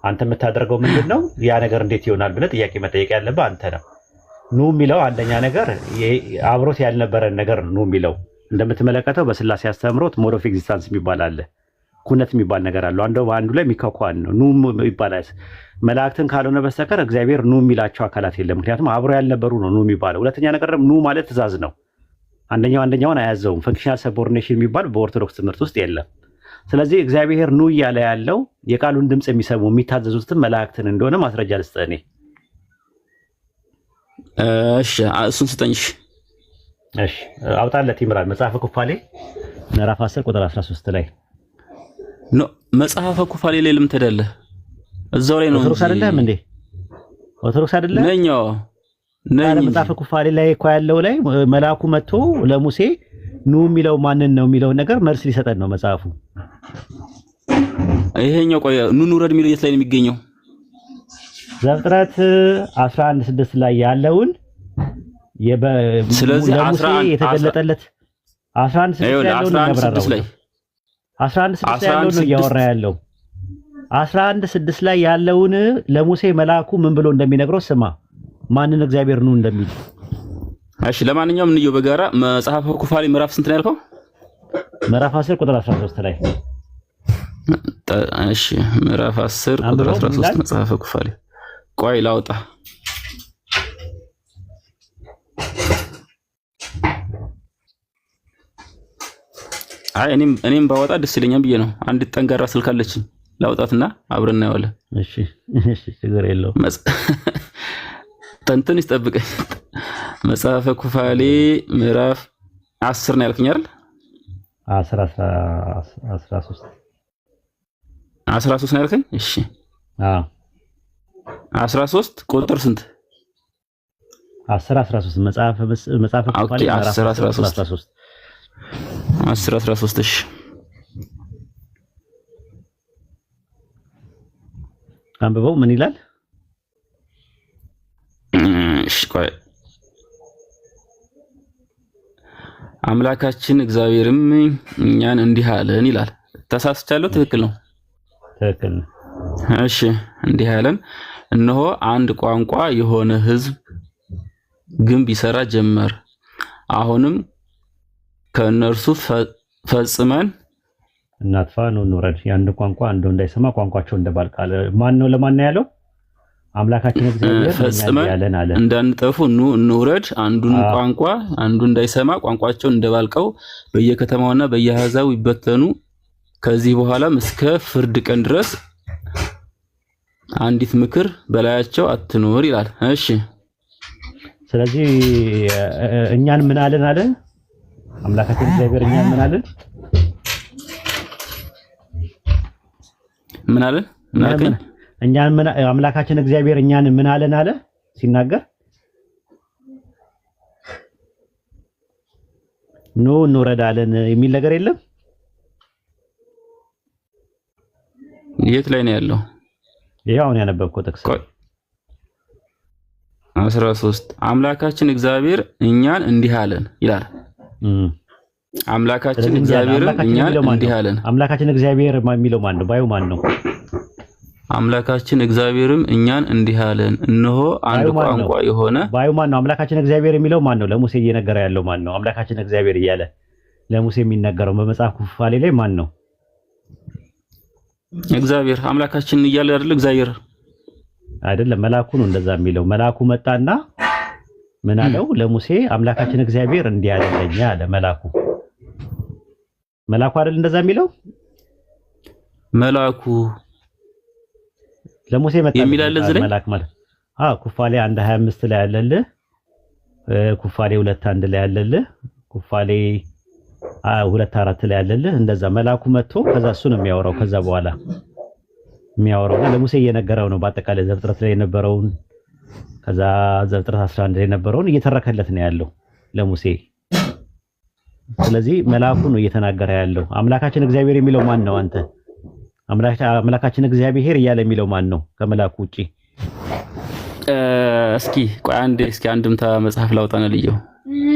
አንተ የምታደርገው ምንድነው? ያ ነገር እንዴት ይሆናል ብለህ ጥያቄ መጠየቅ ያለብህ አንተ ነው። ኑ የሚለው አንደኛ ነገር አብሮት ያልነበረን ነገር ኑ የሚለው እንደምትመለከተው በስላሴ አስተምሮት ሞድ ኦፍ ኤግዚስታንስ የሚባል አለ፣ ኩነት የሚባል ነገር አለ። አንዱ ላይ የሚካኳን ነው ኑ ይባላል። መላእክትን ካልሆነ በስተቀር እግዚአብሔር ኑ የሚላቸው አካላት የለም። ምክንያቱም አብሮ ያልነበሩ ነው ኑ የሚባለው። ሁለተኛ ነገር ኑ ማለት ትእዛዝ ነው። አንደኛውን አያዘውም። ፈንክሽናል ሰቦርዲኔሽን የሚባል በኦርቶዶክስ ትምህርት ውስጥ የለም። ስለዚህ እግዚአብሔር ኑ እያለ ያለው የቃሉን ድምፅ የሚሰሙ የሚታዘዙትን መላእክትን እንደሆነ ማስረጃ ልስጥህ እኔ። እሺ እሱን ስጠኝ። እሺ አውጣለት ይምራል። መጽሐፈ ኩፋሌ ምዕራፍ 10 ቁጥር 13 ላይ ኖ መጽሐፈ ኩፋሌ ላይ ልም ተደለ እዛው ላይ ነው። ኦርቶዶክስ አይደለም እንዴ? ኦርቶዶክስ አይደለም ነኛው ነኝ። መጽሐፈ ኩፋሌ ላይ እኮ ያለው ላይ መልአኩ መጥቶ ለሙሴ ኑ የሚለው ማንን ነው የሚለው ነገር መልስ ሊሰጠን ነው መጽሐፉ። ይሄኛው ቆይ ኑ ንውረድ የሚለው የት ላይ ነው የሚገኘው? ዘፍጥረት 11:6 ላይ ያለውን ስለዚህ ለሙሴ የተገለጠለት 11:6 ላይ ያለውን ነው ያብራራው። 11:6 ላይ ያለውን ነው እያወራ ያለው። 11:6 ላይ ያለውን ለሙሴ መልአኩ ምን ብሎ እንደሚነግረው ስማ፣ ማንን እግዚአብሔር ኑ እንደሚል። እሺ ለማንኛውም እንየው በጋራ መጽሐፈ ኩፋሌ ምዕራፍ ስንት ነው ያልከው? ምዕራፍ 10 ቁጥር 13 ላይ። እሺ ምዕራፍ 10 ቁጥር 13 መጽሐፈ ኩፋሌ። ቆይ ላውጣ። አይ እኔም ባወጣ ደስ ይለኛል ብዬ ነው። አንድ ጠንጋራ ስልክ አለችኝ ላውጣትና አብረን እናየዋለን። እሺ ችግር የለውም። ተንተን ይጠብቀኝ። መጽሐፈ ኩፋሌ ምዕራፍ 10 ነው ያልከኝ አይደል? 13 ነው ያልከኝ? እሺ 13 ቁጥር ስንት? 13 መጽሐፈ ኩፋሌ 13 እሺ አንብበው ምን ይላል? እሺ ቆይ አምላካችን እግዚአብሔርም እኛን እንዲህ አለን ይላል። ተሳስቻለሁ? ትክክል ነው? ትክክል ነው። እሺ እንዲህ አለን፣ እነሆ አንድ ቋንቋ የሆነ ሕዝብ ግንብ ይሰራ ጀመር። አሁንም ከእነርሱ ፈጽመን እናጥፋ ነው እንውረድ። የአንድ ቋንቋ አንዱ እንዳይሰማ ቋንቋቸው እንደባልቃለ። ማን ነው ለማን ነው ያለው? አምላካችን እግዚአብሔር ፈጽመን እንዳንጠፉ ኑ እንውረድ፣ አንዱን ቋንቋ አንዱ እንዳይሰማ ቋንቋቸው እንደባልቀው በየከተማውና በየአሕዛቡ ይበተኑ። ከዚህ በኋላም እስከ ፍርድ ቀን ድረስ አንዲት ምክር በላያቸው አትኖር ይላል። እሺ ስለዚህ እኛን ምን አለን አለ አምላካችን እግዚአብሔር እኛን ምን አለን? ምን አለን? እኛን ምን አምላካችን እግዚአብሔር እኛን ምን አለን አለ ሲናገር? ኑ እንውረዳለን የሚል ነገር የለም። የት ላይ ነው ያለው? ይሄው አሁን ያነበብኩት ጥቅስ 13 አምላካችን እግዚአብሔር እኛን እንዲህ አለን ይላል። አምላካችን እግዚአብሔር እኛን እንዲህ አለን። አምላካችን እግዚአብሔር የሚለው ማን ነው? ባዩ ማን ነው? አምላካችን እግዚአብሔርም እኛን እንዲህ አለን፣ እነሆ አንድ ቋንቋ የሆነ ባዩ ማን ነው? አምላካችን እግዚአብሔር የሚለው ማን ነው? ለሙሴ እየነገረ ያለው ማን ነው? አምላካችን እግዚአብሔር እያለ ለሙሴ የሚነገረው በመጽሐፍ ኩፋሌ ላይ ማን ነው? እግዚአብሔር አምላካችን እያለ አይደል? እግዚአብሔር አይደለም፣ መልአኩ ነው እንደዛ የሚለው። መልአኩ መጣና ምን አለው ለሙሴ? አምላካችን እግዚአብሔር እንዲህ አለኝ አለ መልአኩ። መልአኩ አይደል እንደዛ የሚለው? መልአኩ ለሙሴ መጣ የሚላል ዝለ መልአክ ማለት ኩፋሌ 1:25 ላይ ያለልህ፣ ኩፋሌ 2:1 ላይ ያለልህ፣ ኩፋሌ 2:4 ላይ ያለልህ። እንደዛ መልአኩ መጥቶ ከዛ እሱ ነው የሚያወራው። ከዛ በኋላ የሚያወራው ለሙሴ እየነገረው ነው። በአጠቃላይ ዘፍጥረት ላይ የነበረውን ከዛ ዘፍጥረት 11 ላይ የነበረውን እየተረከለት ነው ያለው ለሙሴ። ስለዚህ መልአኩ ነው እየተናገረ ያለው። አምላካችን እግዚአብሔር የሚለው ማን ነው? አንተ አምላካችን እግዚአብሔር እያለ የሚለው ማን ነው ከመልአኩ ውጪ? እስኪ ቆይ አንድምታ መጽሐፍ ላውጣና ልየው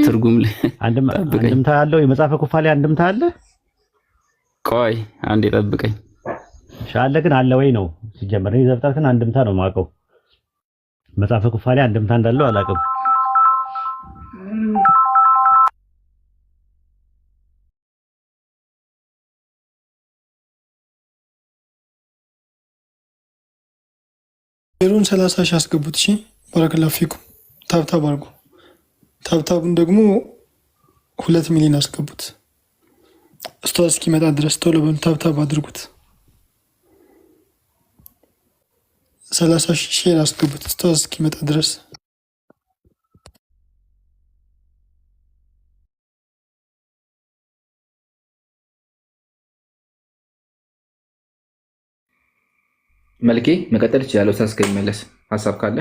ትርጉም ላይ አንድምታ ያለው የመጽሐፈ ኩፋሌ አንድምታ አለ። ቆይ አንዴ ጠብቀኝ። ሻለ ግን አለ ወይ ነው ሲጀመር። እኔ ዘፍጥረትን አንድምታ ነው የማውቀው። መጽሐፈ ኩፋሌ አንድምታ እንዳለው አላውቅም። ሌሎን 30 ሺህ አስገቡት። እሺ ባረከላሁ ፊኩም። ታብታብ አድርጉ። ታብታቡን ደግሞ 2 ሚሊዮን አስገቡት። ኡስታዝ እስኪመጣ ድረስ ቶሎ በሉ ታብታብ አድርጉት። 30 ሺህ አስገቡት ኡስታዝ እስኪመጣ ድረስ። መልኬ መቀጠል ይችላል። ኡስታዝ እስከሚመለስ ሀሳብ ካለ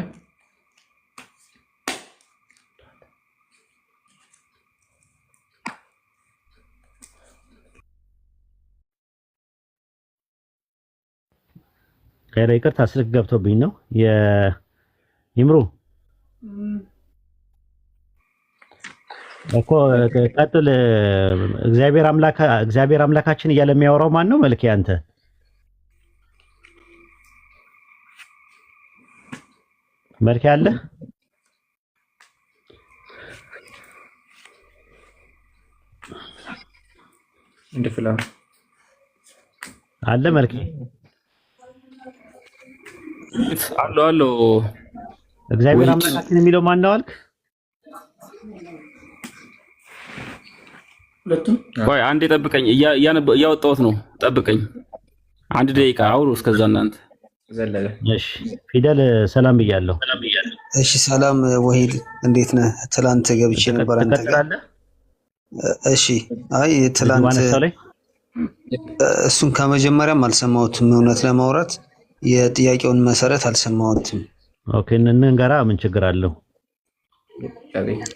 ይቅርታ ስልክ ገብቶብኝ ነው። ይምሩ እኮ ቀጥል። እግዚአብሔር አምላካችን እያለ የሚያወራው ማን ነው? መልኬ አንተ መልኬ አለ እንደፍላ አለ መልኬ አሎ እግዚአብሔር አምላካችን የሚለው ማን ነው አልክ? ሁለቱም ቆይ አንዴ ጠብቀኝ፣ እያወጣሁት ነው። ጠብቀኝ አንድ ደቂቃ አውሩ። እስከዛ እናንተ ዘለለ። እሺ ፊደል ሰላም ብያለሁ። እሺ ሰላም ወሂድ እንዴት ነህ? ትላንት ገብቼ ነበር አንተ ጋር። እሺ አይ ትላንት እሱን ከመጀመሪያም አልሰማሁትም። እውነት ለማውራት የጥያቄውን መሰረት አልሰማሁትም። ኦኬ እንንገራ ምን ችግር አለው?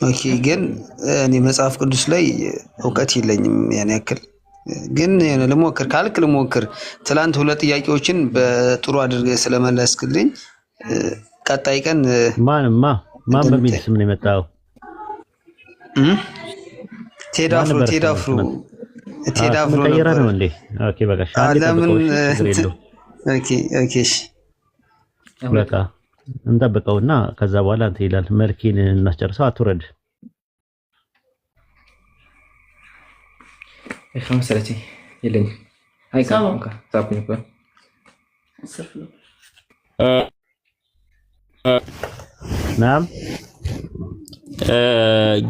ኦኬ ግን እኔ መጽሐፍ ቅዱስ ላይ እውቀት የለኝም ያን ያክል፣ ግን ልሞክር ካልክ ልሞክር። ትላንት 2 ጥያቄዎችን በጥሩ አድርገህ ስለመለስክልኝ ቀጣይ ቀን ማን በሚል ስም ነው የመጣው? ቴዳፍሮ ነው እንዴ? ኦኬ በቃ ለምን ኦኬ እሺ በቃ እንጠብቀውና ከዛ በኋላ እንትን ይላል። መልኪን እናስጨርሰው። አትውረድ። መሰለች የለኝም። ናም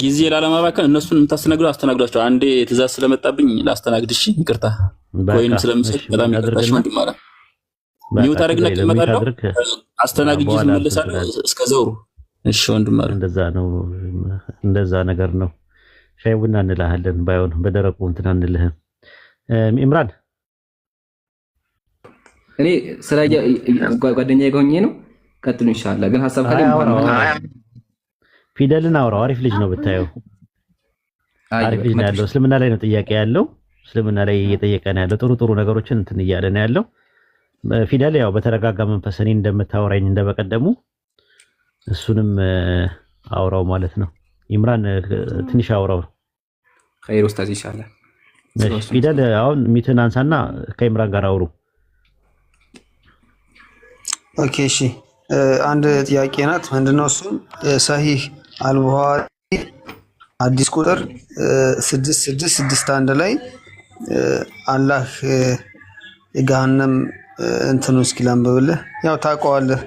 ጊዜ ላለማባከን እነሱን የምታስተናግዱ አስተናግዷቸው። አንዴ ትእዛዝ ስለመጣብኝ ላስተናግድ። እሺ ይቅርታ። ኮይን ስለምሰጥ በጣም ይቅርታሽ ወንድም ማለት ሚውት አድርግና ከመጣው አስተናግጅ ይመለሳለሁ እስከዛው። እሺ ወንድም ማለት እንደዛ ነገር ነው። ሻይ ቡና እንልሃለን፣ ባይሆን በደረቁ እንትን አንልህም። ኢምራን እኔ ስራ ጓደኛዬ ጋር ሆኜ ነው። ቀጥሉ ኢንሻአላህ። ግን ሐሳብ ካለ ፊደልን አውራው። አሪፍ ልጅ ነው ብታየው፣ አሪፍ ልጅ ነው ያለው። እስልምና ላይ ነው ጥያቄ ያለው። እስልምና ላይ እየጠየቀ ነው ያለው። ጥሩ ነገሮችን እንትን እያለ ነው ያለው። ፊደል ያው በተረጋጋ መንፈስ እኔ እንደምታወራኝ እንደበቀደሙ እሱንም አውራው ማለት ነው። ኢምራን ትንሽ አውራው ኸይር ኡስታዝ ኢንሻአላህ። ፊደል አሁን ሚትን አንሳና ከኢምራን ጋር አውሩ። ኦኬ እሺ። አንድ ጥያቄ ናት። ምንድነው እሱ? ሰሂህ አልቡኻሪ አዲስ ቁጥር 6661 ላይ አላህ የገሃነም እንትኑ እስኪ ላንብብልህ። ያው ታውቀዋለህ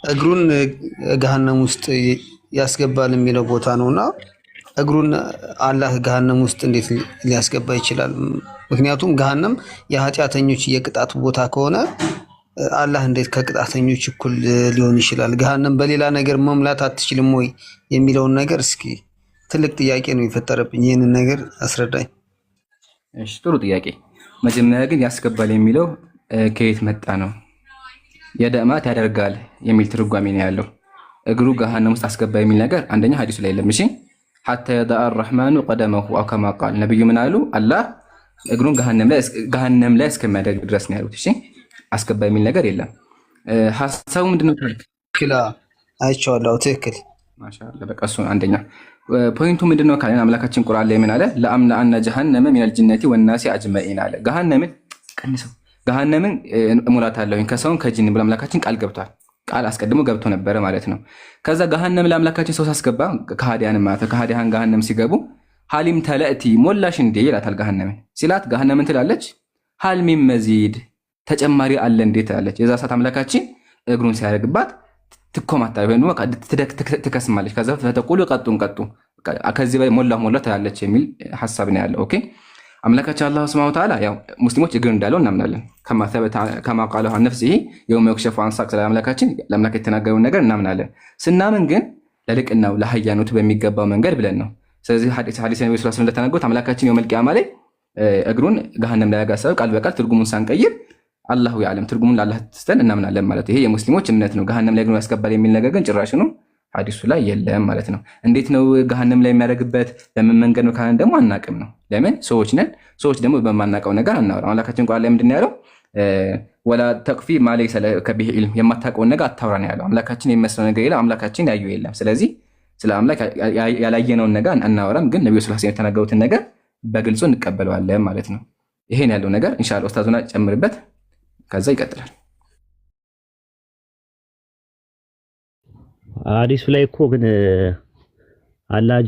እግሩን ገሃነም ውስጥ ያስገባል የሚለው ቦታ ነውና እግሩን አላህ ገሃነም ውስጥ እንዴት ሊያስገባ ይችላል? ምክንያቱም ገሃነም የኃጢአተኞች የቅጣት ቦታ ከሆነ አላህ እንዴት ከቅጣተኞች እኩል ሊሆን ይችላል? ገሃነም በሌላ ነገር መምላት አትችልም ወይ የሚለውን ነገር እስኪ ትልቅ ጥያቄ ነው የፈጠረብኝ። ይህንን ነገር አስረዳኝ። እሺ ጥሩ ጥያቄ። መጀመሪያ ግን ያስገባል የሚለው ከየት መጣ ነው? የደማት ያደርጋል የሚል ትርጓሜ ነው ያለው። እግሩ ገሃነም ውስጥ አስገባ የሚል ነገር አንደኛ ሐዲሱ ላይ የለም። እሺ حتى يضع الرحمن قدمه او كما قال ነብዩ ምን አሉ? አላህ እግሩን ገሃነም ላይ እስከሚያደርግ ድረስ ነው ያሉት። እሺ አስገባ የሚል ነገር የለም። ሐሳቡ ምንድነው? ክላ አይቼዋለሁ። ትክክል ማሻአላ። በቃ እሱ አንደኛ ፖይንቱ ምንድነው ካለን አምላካችን ቁርአን ላይ ምን አለ? ለአምና አነ ጀሃነመ ሚነል ጅነቲ ወናሲ አጅመኢን አለ። ገሃነምን ቀንሰው ገሃነምን እሞላታለሁኝ ከሰውን ከጂን ብሎ አምላካችን ቃል ገብቷል። ቃል አስቀድሞ ገብቶ ነበረ ማለት ነው። ከዛ ገሃነም ለአምላካችን ሰው ሳስገባ ከሃዲያን ማለት ከሃዲያን ገሃነም ሲገቡ ሐሊም ተለእቲ ሞላሽ እንዴ ይላታል። ገሃነምን ሲላት ገሃነምን ትላለች ሐልሚም መዚድ ተጨማሪ አለ እንዴት ትላለች። የዛ ሰዓት አምላካችን እግሩን ሲያደርግባት ትኮማታለች ወይም ትከስማለች። ከዛ ተቆሉ ቀጡን ቀጡ ከዚህ በላይ ሞላ ትላለች የሚል ሐሳብ ነው ያለው። ኦኬ አምላካችን አላህ ሱብሓነሁ ወተዓላ ያው ሙስሊሞች እግር እንዳለው እናምናለን። ከማ ቃለ ነፍሲሂ የውመ የክሸፉ ዐን ሳቅ ስለ አምላካችን ለአምላክ የተናገረውን ነገር እናምናለን። ስናምን ግን ለልቅናው ለሀያኖቱ በሚገባው መንገድ ብለን ነው። ስለዚህ ሐዲስ ነብዩ ሰለላሁ ዐለይሂ ወሰለም እንደተናገሩት አምላካችን የውመል ቂያማ ላይ እግሩን ገሃነም ላይ ያጋሰበ ቃል በቃል ትርጉሙን ሳንቀይር አላሁ ያለም ትርጉሙን ለአላህ ተስተን እናምናለን ማለት ይሄ የሙስሊሞች እምነት ነው። ገሃነም ላይ እግሩን ያስገባል የሚል ነገር ግን ጭራሽ ነው ሐዲሱ ላይ የለም ማለት ነው። እንዴት ነው ገሃነም ላይ የሚያደርግበት በምን መንገድ ነው ካለን ደግሞ አናቅም ነው። ለምን ሰዎች ነን። ሰዎች ደግሞ በማናቀው ነገር አናወራ። አምላካችን ቃል ላይ ምንድን ነው ያለው? ወላ ተቅፊ ማ ለይሰ ለከ ቢሂ ዒልም የማታውቀውን ነገር አታውራ ነው ያለው። አምላካችን የሚመስለው ነገር የለም። አምላካችን ያየው የለም። ስለዚህ ስለ አምላክ ያላየነውን ነገር አናወራም። ግን ነብዩ ሰለላሁ ዐለይሂ ወሰለም የተናገሩትን ነገር በግልጹ እንቀበለዋለን ማለት ነው። ይሄን ያለው ነገር ኢንሻአላህ ኡስታዙና ጨምርበት፣ ከዛ ይቀጥላል። ሐዲሱ ላይ እኮ ግን አላህ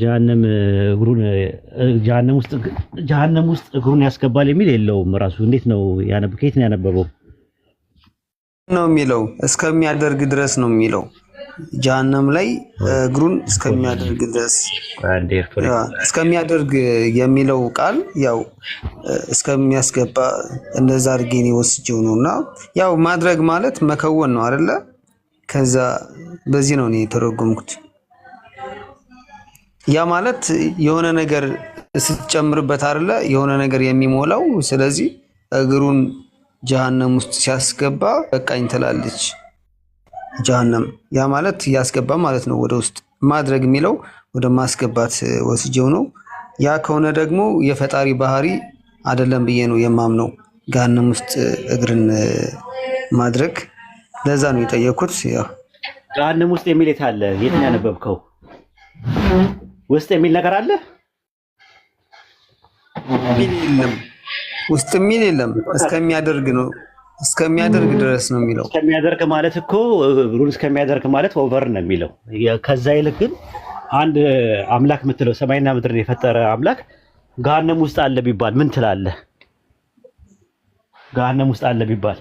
ጀሃነም ውስጥ እግሩን ያስገባል የሚል የለውም። ራሱ እንዴት ነው ያነበበው? ከየት ነው ያነበበው? ነው የሚለው እስከሚያደርግ ድረስ ነው የሚለው። ጀሃነም ላይ እግሩን እስከሚያደርግ ድረስ እስከሚያደርግ የሚለው ቃል ያው እስከሚያስገባ እንደዛ አድርጌ ነው ወስጄው ነውና ያው ማድረግ ማለት መከወን ነው አይደለ? ከዛ በዚህ ነው እኔ የተረጎምኩት። ያ ማለት የሆነ ነገር ስትጨምርበት አይደለ የሆነ ነገር የሚሞላው። ስለዚህ እግሩን ጀሃነም ውስጥ ሲያስገባ በቃኝ ትላለች ጀሃነም። ያ ማለት ያስገባ ማለት ነው ወደ ውስጥ። ማድረግ የሚለው ወደ ማስገባት ወስጄው ነው። ያ ከሆነ ደግሞ የፈጣሪ ባህሪ አይደለም ብዬ ነው የማምነው ጀሃነም ውስጥ እግርን ማድረግ። ለዛ ነው የጠየኩት። ያ ጀሃነም ውስጥ የሚል የት አለ? የት ነው ያነበብከው? ውስጥ የሚል ነገር አለ? የለም ውስጥ የሚል የለም። እስከሚያደርግ ነው እስከሚያደርግ ድረስ ነው የሚለው። እስከሚያደርግ ማለት እኮ እግሩን እስከሚያደርግ ማለት ኦቨር ነው የሚለው። ከዛ ይልቅ ግን አንድ አምላክ የምትለው ሰማይና ምድርን የፈጠረ አምላክ ገሃነም ውስጥ አለ ቢባል ምን ትላለህ? ገሃነም ውስጥ አለ ቢባል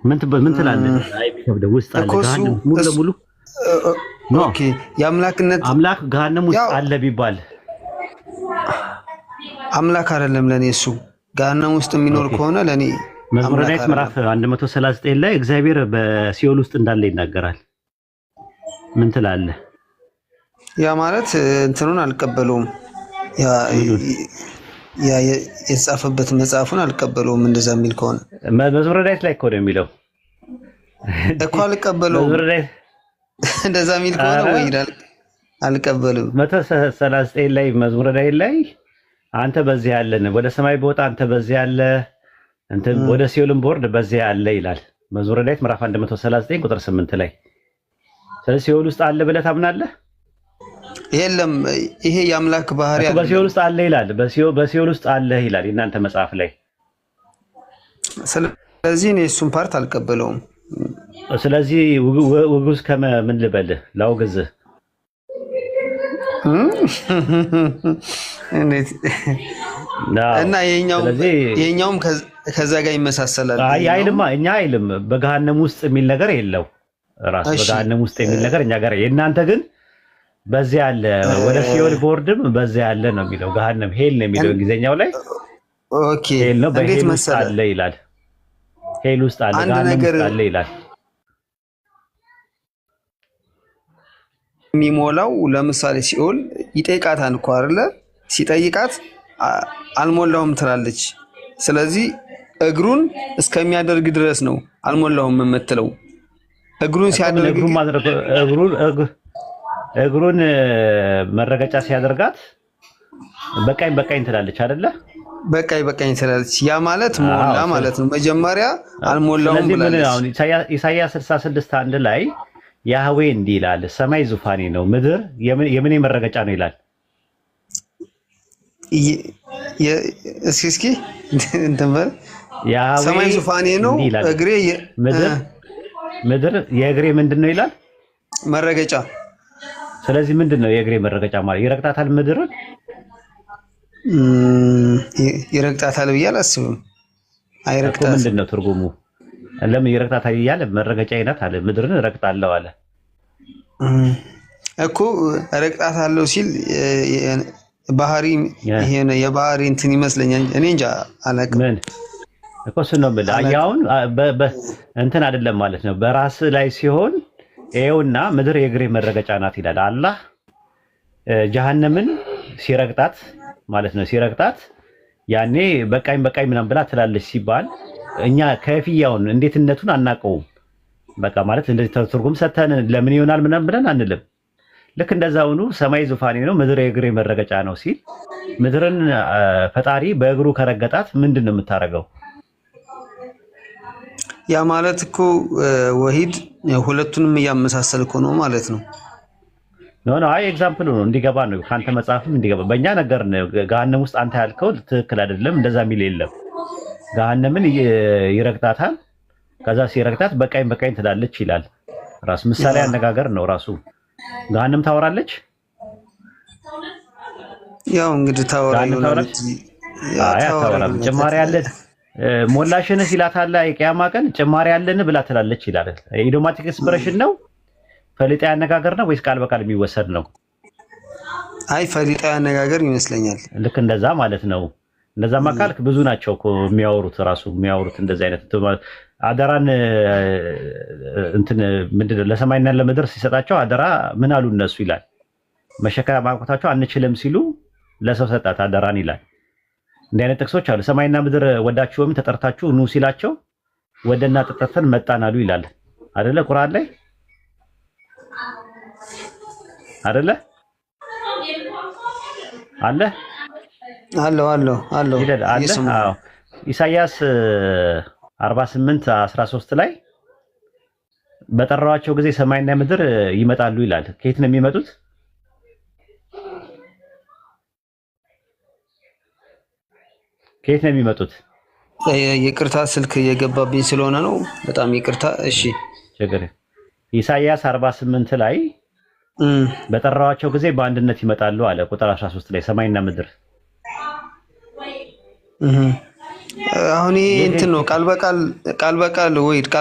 ምን ትላለህ? አይ ቢከብደው ውስጥ አለ ገሃነም ሙሉ ለሙሉ ኦኬ። የአምላክነት አምላክ ገሃነም ውስጥ አለ ቢባል አምላክ አይደለም ለኔ እሱ። ገሃነም ውስጥ የሚኖር ከሆነ ለኔ መዝሙረ ዳዊት ምዕራፍ 139 ላይ እግዚአብሔር በሲኦል ውስጥ እንዳለ ይናገራል። ምን ትላለህ? ያ ማለት እንትኑን አልቀበለውም። ያ የተጻፈበት መጽሐፉን አልቀበለውም። እንደዛ የሚል ከሆነ መዝሙረ ዳዊት ላይ እኮ ነው የሚለው እኮ አልቀበለውም። እንደዛ የሚል ከሆነ ወይ አልቀበለውም። 139 ላይ መዝሙረ ዳዊት ላይ አንተ በዚህ ያለን ወደ ሰማይ በወጣ አንተ በዚህ ያለ እንትን ወደ ሲኦልም ቦርድ በዚህ ያለ ይላል መዝሙረ ዳዊት ምዕራፍ 139 ቁጥር 8 ላይ። ስለዚህ ሲኦል ውስጥ አለ ብለህ ታምናለህ? የለም ይሄ የአምላክ ባህሪ አይደለም። በሲኦል ውስጥ አለ ይላል። በሲኦል ውስጥ አለ ይላል የእናንተ መጽሐፍ ላይ። ስለዚህ እኔ እሱን ፓርት አልቀበለውም። ስለዚህ ውጉዝ ምን ልበልህ? ላውግዝህ እና የኛውም ከዛ ጋር ይመሳሰላል። አይልማ እኛ አይልም። በገሃነም ውስጥ የሚል ነገር የለው ራስ በገሃነም ውስጥ የሚል ነገር እኛ ጋር። የእናንተ ግን በዚህ ያለ ወደ ሲኦል ቦርድም በዚህ ያለ ነው የሚለው። ገሃነም ሄል ነው የሚለው እንግሊዘኛው ላይ። ኦኬ ሄል ነው በሄል ውስጥ አለ ይላል። ሄል ውስጥ አለ ገሃነም ውስጥ አለ ይላል። የሚሞላው ለምሳሌ ሲኦል ይጠይቃታል እኮ አይደለ? ሲጠይቃት አልሞላውም ትላለች። ስለዚህ እግሩን እስከሚያደርግ ድረስ ነው አልሞላውም የምትለው። እግሩን ሲያደርግ እግሩን መረገጫ ሲያደርጋት በቃኝ ትላለች አይደለ? በቃኝ ትላለች። ያ ማለት ሞላ ማለት ነው። መጀመሪያ አልሞላውም ብላለች። አሁን ኢሳይያስ 66:1 ላይ ያህዌ እንዲህ ይላል፣ ሰማይ ዙፋኔ ነው፣ ምድር የምን መረገጫ ነው ይላል። እስኪ እንትን በል ሰማይ ዙፋኔ ነው፣ እግሬ ምድር የእግሬ ምንድነው ይላል? መረገጫ። ስለዚህ ምንድነው የእግሬ መረገጫ ማለት? ይረግጣታል ምድርን? ይረግጣታል ብዬ አላስብም። አይረግጣትም። ምንድነው ትርጉሙ? ለምን ይረግጣታል እያለ መረገጫ ይናት አለ፣ ምድርን እረግጣለሁ አለ እኮ። እረግጣታለሁ ሲል ባህሪ ይሄን የባህሪ እንትን ይመስለኛል። እኔ እንጃ አላውቅም። ምን እኮ እሱን ነው የምልህ። አያውን እንትን አይደለም ማለት ነው። በራስ ላይ ሲሆን ይኸውና ምድር የእግሬ መረገጫ ናት ይላል አላህ። ጀሃነምን ሲረግጣት ማለት ነው። ሲረግጣት ያኔ በቃኝ ምናምን ብላ ትላለች ሲባል እኛ ከፍያውን እንዴትነቱን አናውቀውም። በቃ ማለት እንደዚህ ትርጉም ሰተን ለምን ይሆናል ምናምን ብለን አንልም። ልክ እንደዛውኑ ሰማይ ዙፋኔ ነው፣ ምድር የእግሬ መረገጫ ነው ሲል ምድርን ፈጣሪ በእግሩ ከረገጣት ምንድን ነው የምታረገው? ያ ማለት እኮ ወሂድ ሁለቱንም እያመሳሰልኩ ነው ማለት ነው። ኖ አይ ኤግዛምፕል ነው እንዲገባ ነው ካንተ መጽሐፍም እንዲገባ። በእኛ ነገር ነው ገሃነም ውስጥ አንተ ያልከው ትክክል አይደለም፣ እንደዛ የሚል የለም። ገሃነምን ይረግጣታል፣ ከዛ ሲረግጣት በቃኝ ትላለች ይላል ራሱ። ምሳሌ አነጋገር ነው ራሱ። ገሃነም ታወራለች። ያው እንግዲህ ታወራለች። አይ አታወራም። ጭማሪ አለ ሞላሽን ሲላታላ የቂያማ ቀን ጭማሪ አለን ብላ ትላለች ይላል። ኢዶማቲክ ኤክስፕሬሽን ነው ፈሊጣ አነጋገር ነው ወይስ ቃል በቃል የሚወሰድ ነው? አይ ፈሊጣ አነጋገር ይመስለኛል። ልክ እንደዛ ማለት ነው። እንደዛ ማካልክ ብዙ ናቸው እኮ የሚያወሩት እንደዚህ አይነት አደራን እንትን ምንድነው ለሰማይና ለምድር ሲሰጣቸው አደራ ምን አሉ እነሱ ይላል። መሸከም ማቆታቸው አንችልም ሲሉ ለሰው ሰጣት አደራን ይላል። እንዲህ አይነት ጥቅሶች አሉ። ሰማይና ምድር ወዳችሁም ተጠርታችሁ ኑ ሲላቸው ወደና ተጠርተን መጣን አሉ ይላል አይደለ? ቁርአን ላይ አይደለ? አለ ይላል። አዎ ኢሳይያስ 48:13 ላይ በጠራዋቸው ጊዜ ሰማይና ምድር ይመጣሉ ይላል። ከየት ነው የሚመጡት? ከየት ነው የሚመጡት? ይቅርታ ስልክ እየገባብኝ ስለሆነ ነው። በጣም ይቅርታ። እሺ ችግር ኢሳይያስ 48 ላይ በጠራዋቸው ጊዜ በአንድነት ይመጣሉ አለ። ቁጥር 13 ላይ ሰማይና ምድር። አሁን ይሄ እንትን ነው ቃል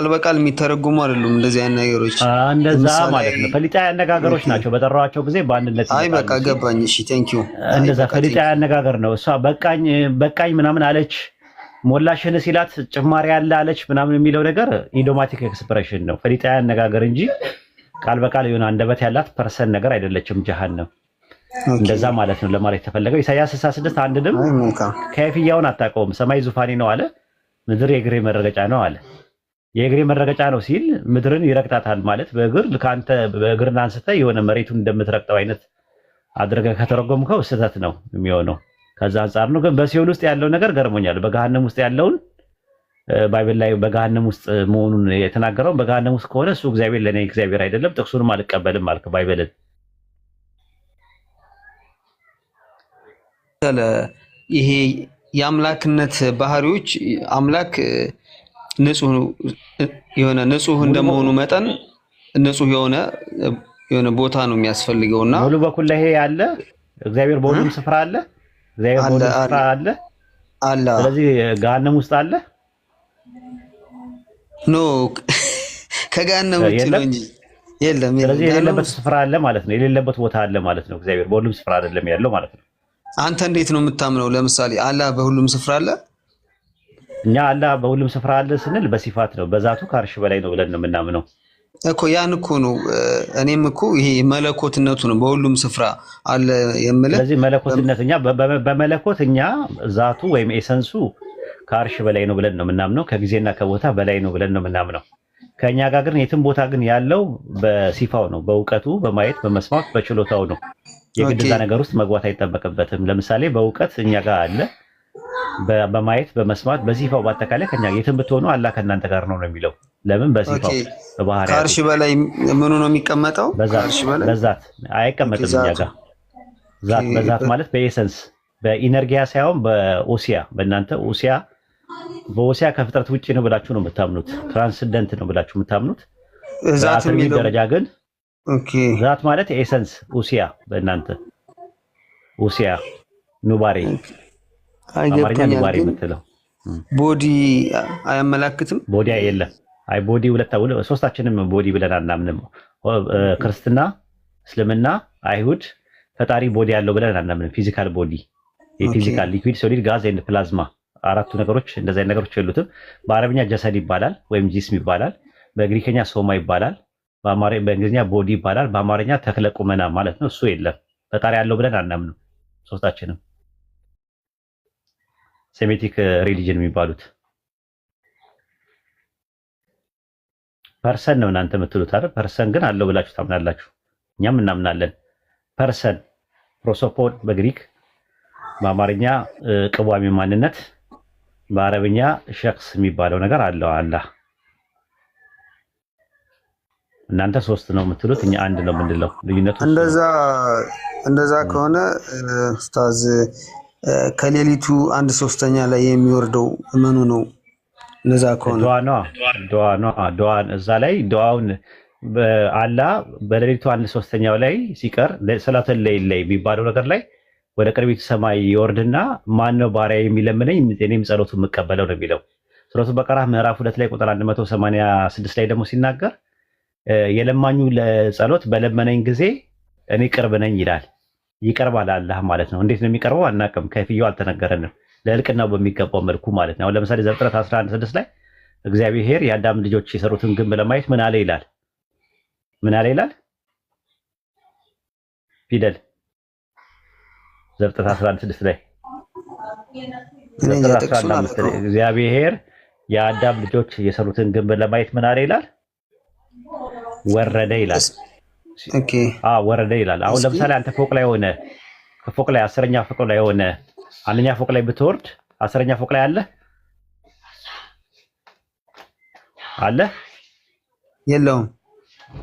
በቃል የሚተረጉሙ አይደሉም እንደዚህ አይነት ነገሮች። እንደዛ ማለት ነው። ፈሊጣዊ አነጋገሮች ናቸው። በጠራዋቸው ጊዜ በአንድነት ይመጣሉ። አይ በቃ ገባኝ። እሺ ቴንክ ዩ። እንደዛ ፈሊጣዊ አነጋገር ነው። እሷ በቃኝ ምናምን አለች፣ ሞላሽን ሲላት ጭማሪ ያለ አለች ምናምን የሚለው ነገር ኢዶማቲክ ኤክስፕሬሽን ነው፣ ፈሊጣዊ አነጋገር እንጂ ቃል በቃል የሆነ አንደበት ያላት ፐርሰን ነገር አይደለችም ጀሃነም። እንደዛ ማለት ነው ለማለት የተፈለገው። ኢሳይያስ 66 አንድም ከፍያውን አታውቀውም። ሰማይ ዙፋኔ ነው አለ፣ ምድር የእግሬ መረገጫ ነው አለ። የእግሬ መረገጫ ነው ሲል ምድርን ይረግጣታል ማለት በእግር ልካንተ በእግርን አንስተህ የሆነ መሬቱን እንደምትረግጠው አይነት አድርገህ ከተረጎምከው ስህተት ነው የሚሆነው። ከዛ አንጻር ነው። ግን በሲኦል ውስጥ ያለው ነገር ገርሞኛል። በገሃነም ውስጥ ያለውን ባይብል ላይ በገሃነም ውስጥ መሆኑን የተናገረው በገሃነም ውስጥ ከሆነ እሱ እግዚአብሔር ለኔ እግዚአብሔር አይደለም፣ ጥቅሱንም አልቀበልም አልክ ባይብልን። ይሄ የአምላክነት ባህሪዎች አምላክ ንጹህ እንደመሆኑ መጠን ንጹህ የሆነ ቦታ ነው የሚያስፈልገውና ሙሉ በኩል ላይ ይሄ ያለ እግዚአብሔር በሁሉም ስፍራ አለ። እግዚአብሔር በሁሉም ስፍራ አለ። ስለዚህ ገሃነም ውስጥ አለ ኖ ከገሃነም ውጭ ነው እንጂ የለም። ስለዚህ የሌለበት ስፍራ አለ ማለት ነው። የሌለበት ቦታ አለ ማለት ነው። እግዚአብሔር በሁሉም ስፍራ አይደለም ያለው ማለት ነው። አንተ እንዴት ነው የምታምነው? ለምሳሌ አላህ በሁሉም ስፍራ አለ። እኛ አላህ በሁሉም ስፍራ አለ ስንል በሲፋት ነው፣ በዛቱ ከአርሽ በላይ ነው ብለን ነው የምናምነው እኮ። ያን እኮ ነው እኔም እኮ ይሄ መለኮትነቱ ነው በሁሉም ስፍራ አለ የምልህ። ስለዚህ መለኮትነት እኛ በመለኮት እኛ ዛቱ ወይም ኤሰንሱ ከአርሽ በላይ ነው ብለን ነው የምናምነው፣ ከጊዜና ከቦታ በላይ ነው ብለን ነው የምናምነው። ከኛ ጋር ግን የትም ቦታ ግን ያለው በሲፋው ነው፣ በእውቀቱ፣ በማየት፣ በመስማት፣ በችሎታው ነው። የግድዛ ነገር ውስጥ መግባት አይጠበቅበትም። ለምሳሌ በእውቀት እኛ ጋር አለ፣ በማየት፣ በመስማት፣ በሲፋው በአጠቃላይ ከኛ የትም ብትሆኑ አላህ ከእናንተ ጋር ነው የሚለው። ለምን? በሲፋው በባህሪያቱ። ከአርሽ በላይ ምኑ ነው የሚቀመጠው? በዛት አይቀመጥም እኛ ጋር። በዛት ማለት በኤሰንስ በኢነርጊያ ሳይሆን በኦሲያ። በእናንተ ኦሲያ በወሲያ ከፍጥረት ውጪ ነው ብላችሁ ነው የምታምኑት። ትራንስደንት ነው ብላችሁ የምታምኑት። ዛት የሚለው ደረጃ ግን ኦኬ ዛት ማለት ኤሰንስ ኡሲያ በእናንተ ኡሲያ ኑባሬ አማርኛ ኑባሬ የምትለው ቦዲ አያመላክትም። ቦዲ የለም። አይ ቦዲ ሶስታችንም ቦዲ ብለን አናምንም። ክርስትና፣ እስልምና፣ አይሁድ ፈጣሪ ቦዲ ያለው ብለን አናምንም። ፊዚካል ቦዲ የፊዚካል ሊኩዊድ፣ ሶሊድ፣ ጋዝ ኤንድ ፕላዝማ አራቱ ነገሮች እንደዚህ ነገሮች የሉትም። በአረብኛ ጀሰድ ይባላል ወይም ጂስም ይባላል። በግሪከኛ ሶማ ይባላል። በእንግሊዝኛ ቦዲ ይባላል። በአማርኛ ተክለ ቁመና ማለት ነው። እሱ የለም። ፈጣሪ ያለው ብለን አናምንም ሶስታችንም። ሴሜቲክ ሪሊጅን የሚባሉት ፐርሰን ነው እናንተ የምትሉት አይደል? ፐርሰን ግን አለው ብላችሁ ታምናላችሁ። እኛም እናምናለን። ፐርሰን ፕሮሶፖን በግሪክ፣ በአማርኛ ቅዋሚ ማንነት፣ በአረብኛ ሸክስ የሚባለው ነገር አለው አላህ። እናንተ ሶስት ነው የምትሉት፣ እኛ አንድ ነው የምንለው። ልዩነቱ እንደዛ ከሆነ ኡስታዝ ከሌሊቱ 1/3 ላይ የሚወርደው ምኑ ነው? እንደዛ ከሆነ ዱዓ እዛ ላይ ዱዓውን አላህ በሌሊቱ 1/3 ላይ ሲቀር ሰላተል ለይል ላይ የሚባለው ነገር ላይ ወደ ቅርቢቱ ሰማይ ይወርድና ማን ነው ባሪያ የሚለምነኝ እኔም ጸሎቱን የምቀበለው ነው የሚለው። ሱረቱ በቀራ ምዕራፍ 2 ላይ ቁጥር 186 ላይ ደግሞ ሲናገር የለማኙ ለጸሎት በለመነኝ ጊዜ እኔ ቅርብ ነኝ ይላል። ይቀርባል አላህ ማለት ነው። እንዴት ነው የሚቀርበው አናውቅም። ከፍያው አልተነገረንም። ለእልቅናው በሚገባው መልኩ ማለት ነው። ለምሳሌ ዘፍጥረት 11:6 ላይ እግዚአብሔር የአዳም ልጆች የሰሩትን ግንብ ለማየት ምን አለ ይላል? ምን አለ ይላል? ፊደል ዘፍጥረት 11:6 ላይ እግዚአብሔር የአዳም ልጆች የሰሩትን ግንብ ለማየት ምን አለ ይላል? ወረደ ይላል። ኦኬ ወረደ ይላል። አሁን ለምሳሌ አንተ ፎቅ ላይ ሆነ ከፎቅ ላይ 10ኛ ፎቅ ላይ ሆነ አንደኛ ፎቅ ላይ ብትወርድ 10ኛ ፎቅ ላይ አለ የለውም።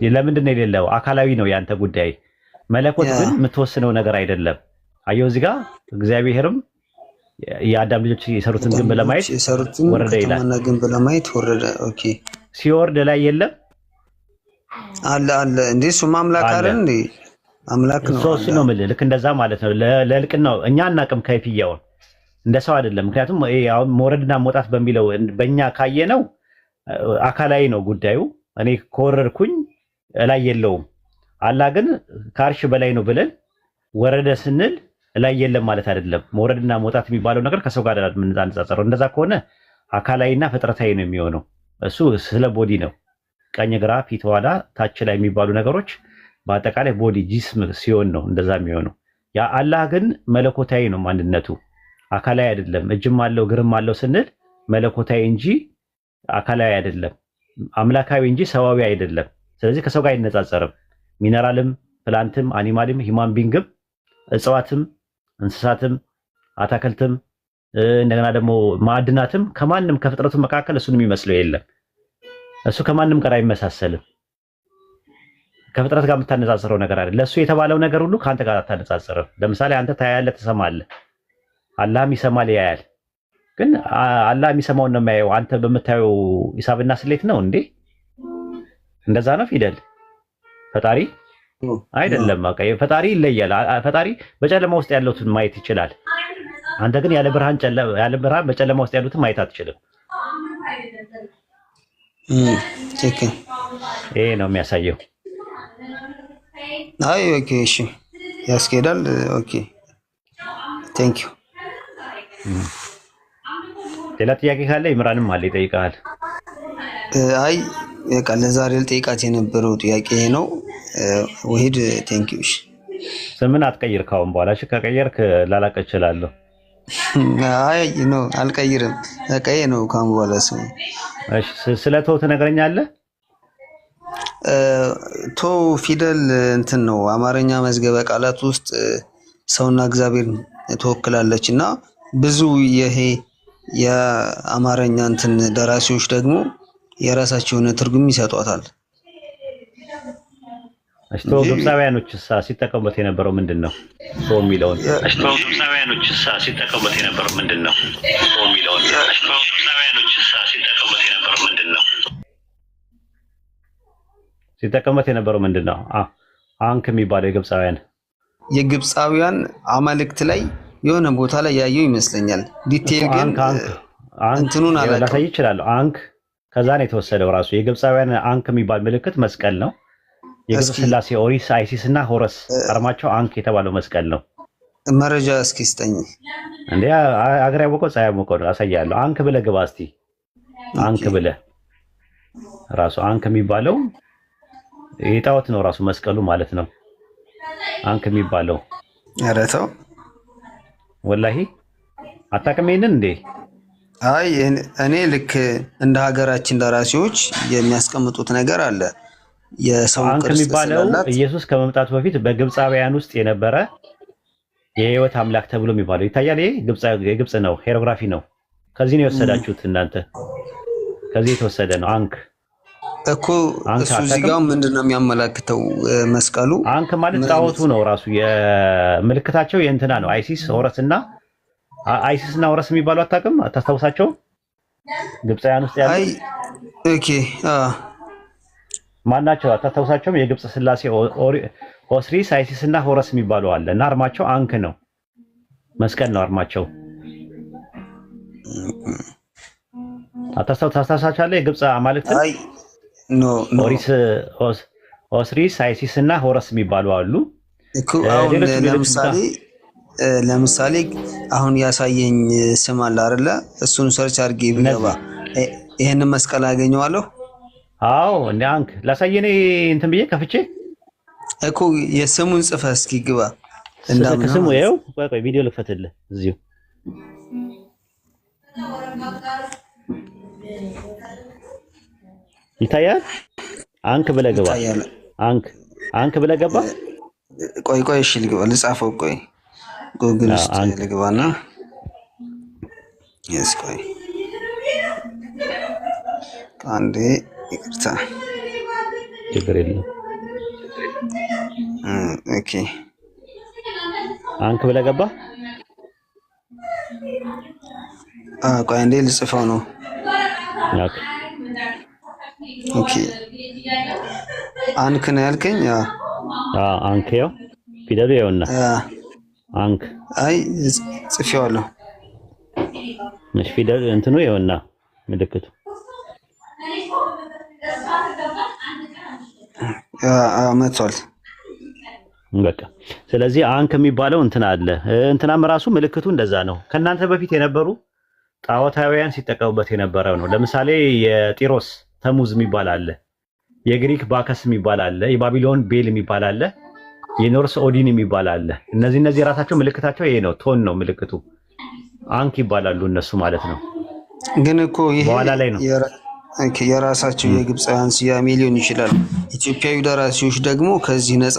ለምንድን ነው የሌለው? አካላዊ ነው ያንተ ጉዳይ። መለኮት ግን የምትወስነው ነገር አይደለም። አየው እዚህ ጋር እግዚአብሔርም የአዳም ልጆች የሰሩትን ግንብ ለማየት ወረደ ይላል። ግንብ ለማየት ወረደ። ኦኬ ሲወርድ ላይ የለም አለ እንዴ? እሱማ አምላክ አይደል እንዴ? አምላክ ነው። ሶስት ነው ማለት ልክ እንደዛ ማለት ነው። ለልቅናው እኛ አናውቅም ከይፍያውን እንደ ሰው አይደለም። ምክንያቱም አሁን መውረድና መውጣት በሚለው በእኛ ካየነው አካላዊ ነው ጉዳዩ። እኔ ከወረድኩኝ ላይ የለውም። አላህ ግን ከአርሽ በላይ ነው ብለን ወረደ ስንል ላይ የለም ማለት አይደለም። መውረድና መውጣት የሚባለው ነገር ከሰው ጋር አይደለም የምናነጻጽረው። እንደዛ ከሆነ አካላዊና ፍጥረታዊ ነው የሚሆነው። እሱ ስለ ቦዲ ነው። ቀኝ፣ ግራ፣ ፊት፣ ኋላ፣ ታች ላይ የሚባሉ ነገሮች በአጠቃላይ ቦዲ ጂስም ሲሆን ነው እንደዛ የሚሆነው። ያ አላህ ግን መለኮታዊ ነው ማንነቱ፣ አካላዊ አይደለም። እጅም አለው እግርም አለው ስንል መለኮታዊ እንጂ አካላዊ አይደለም። አምላካዊ እንጂ ሰዋዊ አይደለም። ስለዚህ ከሰው ጋር አይነጻጸርም። ሚነራልም፣ ፕላንትም፣ አኒማልም፣ ሂማን ቢንግም፣ እጽዋትም፣ እንስሳትም፣ አታክልትም እንደገና ደግሞ ማዕድናትም ከማንም ከፍጥረቱ መካከል እሱን የሚመስለው የለም። እሱ ከማንም ጋር አይመሳሰልም። ከፍጥረት ጋር የምታነጻጽረው ነገር አይደለም። ለእሱ የተባለው ነገር ሁሉ ከአንተ ጋር አታነጻጽርም። ለምሳሌ አንተ ታያለህ፣ ትሰማለህ፣ አላህም ይሰማል ያያል። ግን አላህ የሚሰማውን ነው የሚያየው። አንተ በምታየው ሂሳብና ስሌት ነው እንዴ? እንደዛ ነው ፊደል። ፈጣሪ አይደለም። በቃ ፈጣሪ ይለያል። ፈጣሪ በጨለማ ውስጥ ያሉትን ማየት ይችላል። አንተ ግን ያለ ብርሃን በጨለማ ውስጥ ያሉትን ማየት አትችልም። ይሄ ነው የሚያሳየው። አይ ኦኬ፣ እሺ ያስኬዳል። ኦኬ ቴንክ ዩ። ሌላ ጥያቄ ካለ ይምራንም አለ ይጠይቃል። አይ በቃ ለዛሬ ልጠይቃት የነበረው ጥያቄ ይሄ ነው። ወሂድ ቴንክ ዩ። እሺ ስምን አትቀይር ካሁን በኋላ። እሺ ከቀየርክ ላላቀ እችላለሁ። አይ ነው አልቀይርም። በቃ ይሄ ነው ካሁን በኋላ ስሙ። እሺ ስለ ቶ ትነግረኛለህ? ቶ ፊደል እንትን ነው አማርኛ መዝገበ ቃላት ውስጥ ሰውና እግዚአብሔር ትወክላለች እና ብዙ ይሄ የአማርኛ እንትን ደራሲዎች ደግሞ የራሳቸው የሆነ ትርጉም ይሰጧታል እሽቶ ግብፃውያኖች ሲጠቀሙበት የነበረው ምንድነው? ቶ የሚለውን እሽቶ ግብፃውያኖች ሲጠቀሙበት የነበረው ምንድነው? ቶ የሚለውን እሽቶ ግብፃውያኖች ሲጠቀሙበት የነበረው ምንድነው? ሲጠቀሙበት የነበረው ምንድነው? አንክ የሚባለው የግብፃውያን አማልክት ላይ የሆነ ቦታ ላይ ያየው ይመስለኛል። ዲቴል ግን እንትኑን ላሳይ ይችላል። አንክ ከዛ ነው የተወሰደው። ራሱ የግብፃውያን አንክ የሚባል ምልክት መስቀል ነው። የግብፅ ስላሴ ኦሪስ፣ አይሲስ እና ሆረስ አርማቸው አንክ የተባለው መስቀል ነው። መረጃ እስኪ ስጠኝ እንዴ! አገር ያወቀው ፀሐይ ያወቀው አሳያለሁ። አንክ ብለህ ግባ እስቲ። አንክ ብለህ ራሱ አንክ የሚባለው የጣዖት ነው ራሱ መስቀሉ ማለት ነው። አንክ የሚባለው ኧረ ተው ወላሂ አታውቅም ይሄንን እንዴ? አይ እኔ ልክ እንደ ሀገራችን ደራሲዎች የሚያስቀምጡት ነገር አለ። የሰው አንክ የሚባለው ኢየሱስ ከመምጣቱ በፊት በግብፃውያን ውስጥ የነበረ የህይወት አምላክ ተብሎ የሚባለው ይታያል። ይሄ የግብፅ ነው፣ ሄሮግራፊ ነው። ከዚህ ነው የወሰዳችሁት እናንተ። ከዚህ የተወሰደ ነው አንክ እኮ። እሱ እዚህ ጋር ምንድነው የሚያመላክተው? መስቀሉ አንክ ማለት ጣዖቱ ነው ራሱ። የምልክታቸው የእንትና ነው። አይሲስ እና ሆረስ የሚባሉ አታውቅም? አታስታውሳቸውም? ግብፃውያን ውስጥ ያሉ ኦኬ ማናቸው? አታስታውሳቸውም? የግብፅ ስላሴ ኦስሪስ፣ አይሲስ እና ሆረስ የሚባሉ አለ እና አርማቸው አንክ ነው። መስቀል ነው አርማቸው። ታስታውሳለህ? የግብፅ አማልክት ኦስሪስ፣ አይሲስ እና ሆረስ የሚባሉ አሉ። ለምሳሌ አሁን ያሳየኝ ስም አለ አይደለ? እሱን ሰርች አድርጌ ብገባ ይሄንን መስቀል አገኘዋለሁ። አዎ እንደ አንክ ላሳየኔ እንትን ብዬ ከፍቼ እኮ የስሙን ጽፈህ እስኪ ግባ። ስሙ ይኸው። ቆይ ቪዲዮ ልክፈትልህ እዚሁ። ይታያል። አንክ ብለህ ገባ። አንክ ብለህ ገባ። ቆይ እሺ ልግባ፣ ልጻፈው። ቆይ ጉግል ውስጥ ልግባና ቆይ አንዴ ይቅርታ። ችግር የለም። ኦኬ አንክ ብለህ ገባ። ቆይ አንዴ ልጽፈው ነው። ኦኬ አንክ ነው ያልከኝ? አንክ ያው ፊደሉ ያውና አንክ። አይ ጽፌዋለሁ። እሺ ፊደሉ እንትኑ ያውና ምልክቱ መጥቷል። በቃ ስለዚህ አንክ የሚባለው እንትና አለ። እንትናም ራሱ ምልክቱ እንደዛ ነው። ከእናንተ በፊት የነበሩ ጣዖታውያን ሲጠቀሙበት የነበረው ነው። ለምሳሌ የጢሮስ ተሙዝ የሚባል አለ፣ የግሪክ ባከስ የሚባል አለ፣ የባቢሎን ቤል የሚባል አለ፣ የኖርስ ኦዲን የሚባል አለ። እነዚህ ራሳቸው ምልክታቸው ይሄ ነው። ቶን ነው ምልክቱ። አንክ ይባላሉ እነሱ ማለት ነው። ግን እኮ ይሄ በኋላ ላይ ነው የራሳቸው የግብፃውያን ስያሜ ሊሆን ይችላል። ኢትዮጵያዊ ደራሲዎች ደግሞ ከዚህ ነፃ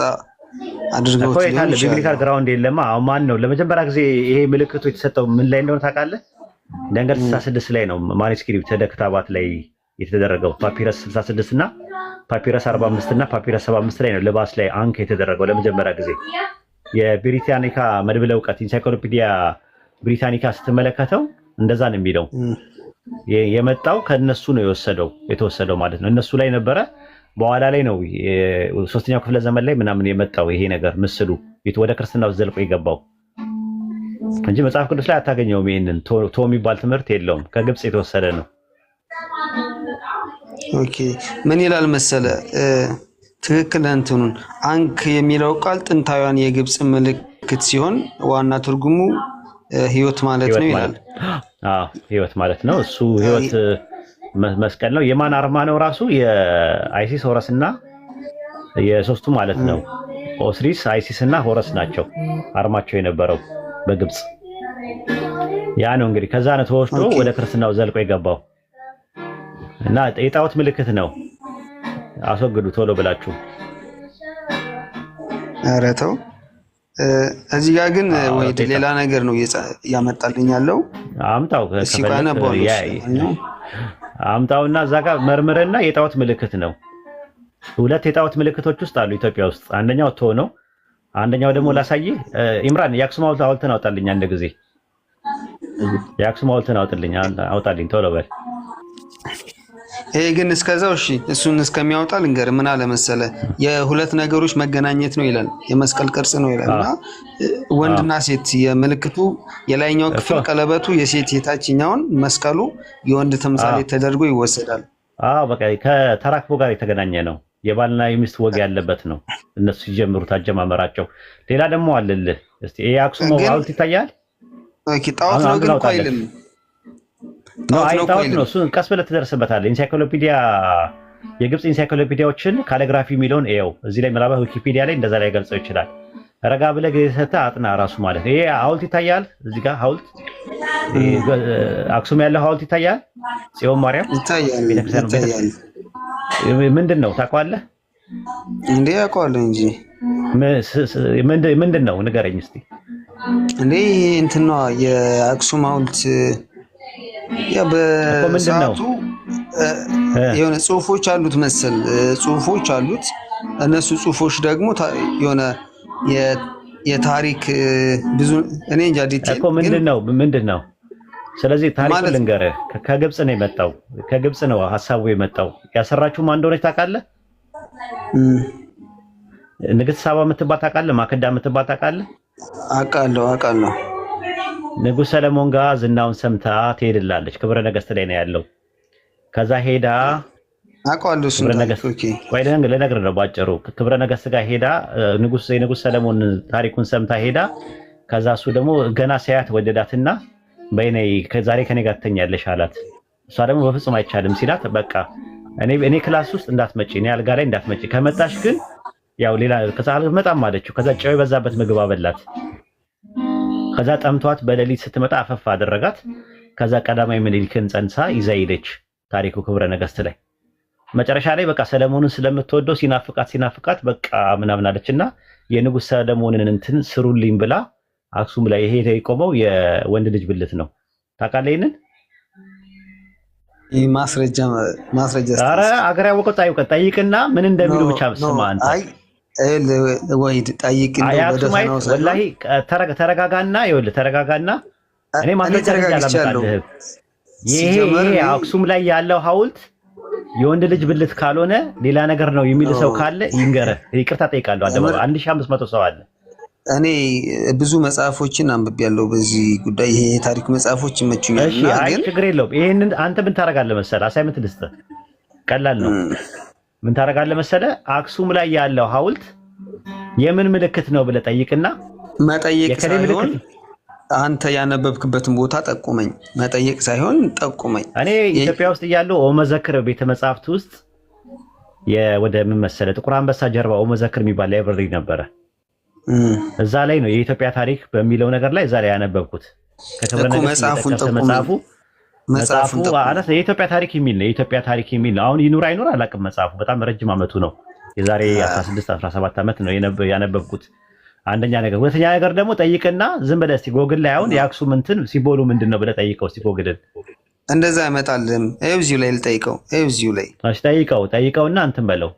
አድርገው ይታለ ቢብሊካል ግራውንድ የለማ። ማን ነው ለመጀመሪያ ጊዜ ይሄ ምልክቱ የተሰጠው ምን ላይ እንደሆነ ታውቃለህ? ደንገል 66 ላይ ነው ማኑስክሪፕት ተደክታባት ላይ የተደረገው። ፓፒረስ 66 እና ፓፒረስ 45 እና ፓፒረስ 75 ላይ ነው ልባስ ላይ አንክ የተደረገው ለመጀመሪያ ጊዜ። የብሪታኒካ መድብለ እውቀት ኢንሳይክሎፒዲያ ብሪታኒካ ስትመለከተው እንደዛ ነው የሚለው። የመጣው ከነሱ ነው የተወሰደው ማለት ነው። እነሱ ላይ ነበረ። በኋላ ላይ ነው ሶስተኛው ክፍለ ዘመን ላይ ምናምን የመጣው ይሄ ነገር ምስሉ ወደ ክርስትናው ዘልቆ የገባው እንጂ መጽሐፍ ቅዱስ ላይ አታገኘውም። ይሄንን ቶ የሚባል ትምህርት የለውም። ከግብጽ የተወሰደ ነው። ኦኬ ምን ይላል መሰለ? ትክክል እንትኑን አንክ የሚለው ቃል ጥንታውያን የግብጽ ምልክት ሲሆን ዋና ትርጉሙ ህይወት ማለት ነው ይላል። ህይወት ማለት ነው። እሱ ህይወት መስቀል ነው። የማን አርማ ነው? ራሱ የአይሲስ ሆረስ እና የሶስቱ ማለት ነው። ኦስሪስ፣ አይሲስ እና ሆረስ ናቸው አርማቸው የነበረው በግብጽ። ያ ነው እንግዲህ ከዛ ነው ተወስዶ ወደ ክርስትናው ዘልቆ የገባው እና የጣዖት ምልክት ነው። አስወግዱ ቶሎ ብላችሁ። ኧረ ተው። እዚህ ጋር ግን ወይ ሌላ ነገር ነው ያመጣልኝ ያለው። አምጣውና እዛ ጋር መርምርና የጣዖት ምልክት ነው። ሁለት የጣዖት ምልክቶች ውስጥ አሉ ኢትዮጵያ ውስጥ። አንደኛው ቶ ነው። አንደኛው ደግሞ ላሳይህ። ኢምራን የአክሱም ሐውልትን አውጣልኝ አንድ ጊዜ። የአክሱም ሐውልትን አውጣልኝ ቶሎ በል። ይሄ ግን እስከዛው እሺ፣ እሱን እስከሚያወጣ ልንገር። ምን አለ መሰለ የሁለት ነገሮች መገናኘት ነው ይላል። የመስቀል ቅርጽ ነው ይላልና ወንድና ሴት የምልክቱ የላይኛው ክፍል ቀለበቱ የሴት የታችኛውን መስቀሉ የወንድ ተምሳሌ ተደርጎ ይወሰዳል። በቃ ከተራክቦ ጋር የተገናኘ ነው። የባልና የሚስት ወግ ያለበት ነው። እነሱ ሲጀምሩት አጀማመራቸው። ሌላ ደግሞ አለልህ። እስቲ ይሄ አክሱም ሐውልት ይታያል። ኦኬ፣ ጣዖት ነው ግን እኮ አይልም። ጣዖት ነው። እሱን ቀስ ብለህ ትደርስበታለህ። ኢንሳይክሎፒዲያ የግብፅ ኢንሳይክሎፒዲያዎችን ካሊግራፊ የሚለውን ይኸው እዚህ ላይ ምናልባት ዊኪፒዲያ ላይ እንደዛ ላይ ገልጸው ይችላል። ረጋ ብለህ ጊዜ ሰጥተህ አጥና ራሱ ማለት ነው። ይሄ ሐውልት ይታያል። እዚህ ጋር ሐውልት አክሱም ያለው ሐውልት ይታያል። ጽዮን ማርያም ይታያል። ምንድን ነው ታውቀዋለህ እንዴ? አውቀዋለሁ እንጂ ምንድን ነው ንገረኝ እስቲ። እንዴ እንትን ነው የአክሱም ሐውልት ያ በሰዓቱ የሆነ ጽሁፎች አሉት መሰል ጽሁፎች አሉት። እነሱ ጽሁፎች ደግሞ የሆነ የታሪክ ብዙ እኔ እንጃ ዲቴል እኮ ምንድን ነው። ስለዚህ ታሪኩ ልንገርህ። ከግብፅ ነው የመጣው። ከግብፅ ነው ሐሳቡ የመጣው። ያሰራችሁ ማን እንደሆነች ታውቃለህ? ንግስት ሳባ የምትባል ታውቃለህ? ማክዳ የምትባል ታውቃለህ? አውቃለሁ። ንጉሥ ሰለሞን ጋር ዝናውን ሰምታ ትሄድላለች። ክብረ ነገስት ላይ ነው ያለው። ከዛ ሄዳ አውቃለሁ እሱን ታሪክ። ኦኬ ወይ ልነግርህ ነው ባጭሩ። ክብረ ነገስት ጋር ሄዳ የንጉሥ ሰለሞን ታሪኩን ሰምታ ሄዳ ከዛ እሱ ደግሞ ገና ሲያያት ወደዳትና በእኔ ከዛሬ ከኔ ጋር ትተኛለሽ አላት። እሷ ደግሞ በፍጹም አይቻልም ሲላት በቃ እኔ ክላስ ውስጥ እንዳትመጪ፣ እኔ አልጋ ላይ እንዳትመጪ፣ ከመጣሽ ግን ያው ሌላ ከዛል መጣም አለችው። ከዛ ጨው የበዛበት ምግብ አበላት። ከዛ ጠምቷት በሌሊት ስትመጣ አፈፋ አደረጋት። ከዛ ቀዳማዊ ምኒልክን ጸንሳ ይዛ ሄደች። ታሪኩ ክብረ ነገስት ላይ መጨረሻ ላይ በቃ ሰለሞንን ስለምትወደው ሲናፍቃት በቃ ምናምን አለችና የንጉሥ ሰለሞንን እንትን ስሩልኝ ብላ አክሱም ላይ ይሄ የቆመው የወንድ ልጅ ብልት ነው። ታውቃለህ ይሄንን? ይሄ ማስረጃ ኧረ አገር ያወቀው ጠይቅና ምን እንደሚሉ ብቻ ስማ አንተ። አይ ወይድ ጠይቅ እንደው ወላሂ ተረጋጋና ይኸውልህ ተረጋጋና እኔ ማስረጃ አላመጣልህም። ይሄ አክሱም ላይ ያለው ሐውልት የወንድ ልጅ ብልት ካልሆነ ሌላ ነገር ነው የሚል ሰው ካለ ይንገረህ። ይቅርታ ጠይቃለሁ። 1500 ሰው አለ። እኔ ብዙ መጽሐፎችን አንብቤያለሁ በዚህ ጉዳይ። ይሄ የታሪክ መጽሐፎች ይመቹኛል። እሺ አይ ችግር የለውም። ይሄንን አንተ ምን ታረጋለህ መሰለህ? አሳይመንት ልስጥህ። ቀላል ነው። ምን ታረጋለህ መሰለህ? አክሱም ላይ ያለው ሐውልት የምን ምልክት ነው ብለህ ጠይቅና መጠየቅ ሳይሆን አንተ ያነበብክበትን ቦታ ጠቁመኝ። መጠየቅ ሳይሆን ጠቁመኝ። እኔ ኢትዮጵያ ውስጥ እያለሁ ኦመዘክር ቤተ መጻሕፍት ውስጥ ወደ ምን መሰለህ ጥቁር አንበሳ ጀርባ ኦመዘክር የሚባል ላይብረሪ ነበረ። እዛ ላይ ነው የኢትዮጵያ ታሪክ በሚለው ነገር ላይ እዛ ላይ ያነበብኩት። መጽሐፉን አለ የኢትዮጵያ ታሪክ የሚል ነው። የኢትዮጵያ ታሪክ የሚል ነው። አሁን ይኑር አይኑር አላውቅም። መጽሐፉ በጣም ረጅም ዓመቱ ነው። የዛሬ 16 17 ዓመት ነው ያነበብኩት። አንደኛ ነገር። ሁለተኛ ነገር ደግሞ ጠይቅና ዝም ብለህ እስቲ ጎግል ላይ አሁን የአክሱም እንትን ሲቦሉ ምንድን ነው ብለህ ጠይቀው እስቲ ጎግልን። እንደዛ አይመጣልህም። ይኸው እዚሁ ላይ ልጠይቀው። ይኸው እዚሁ ላይ እሺ ጠይቀውና እንትን በለው።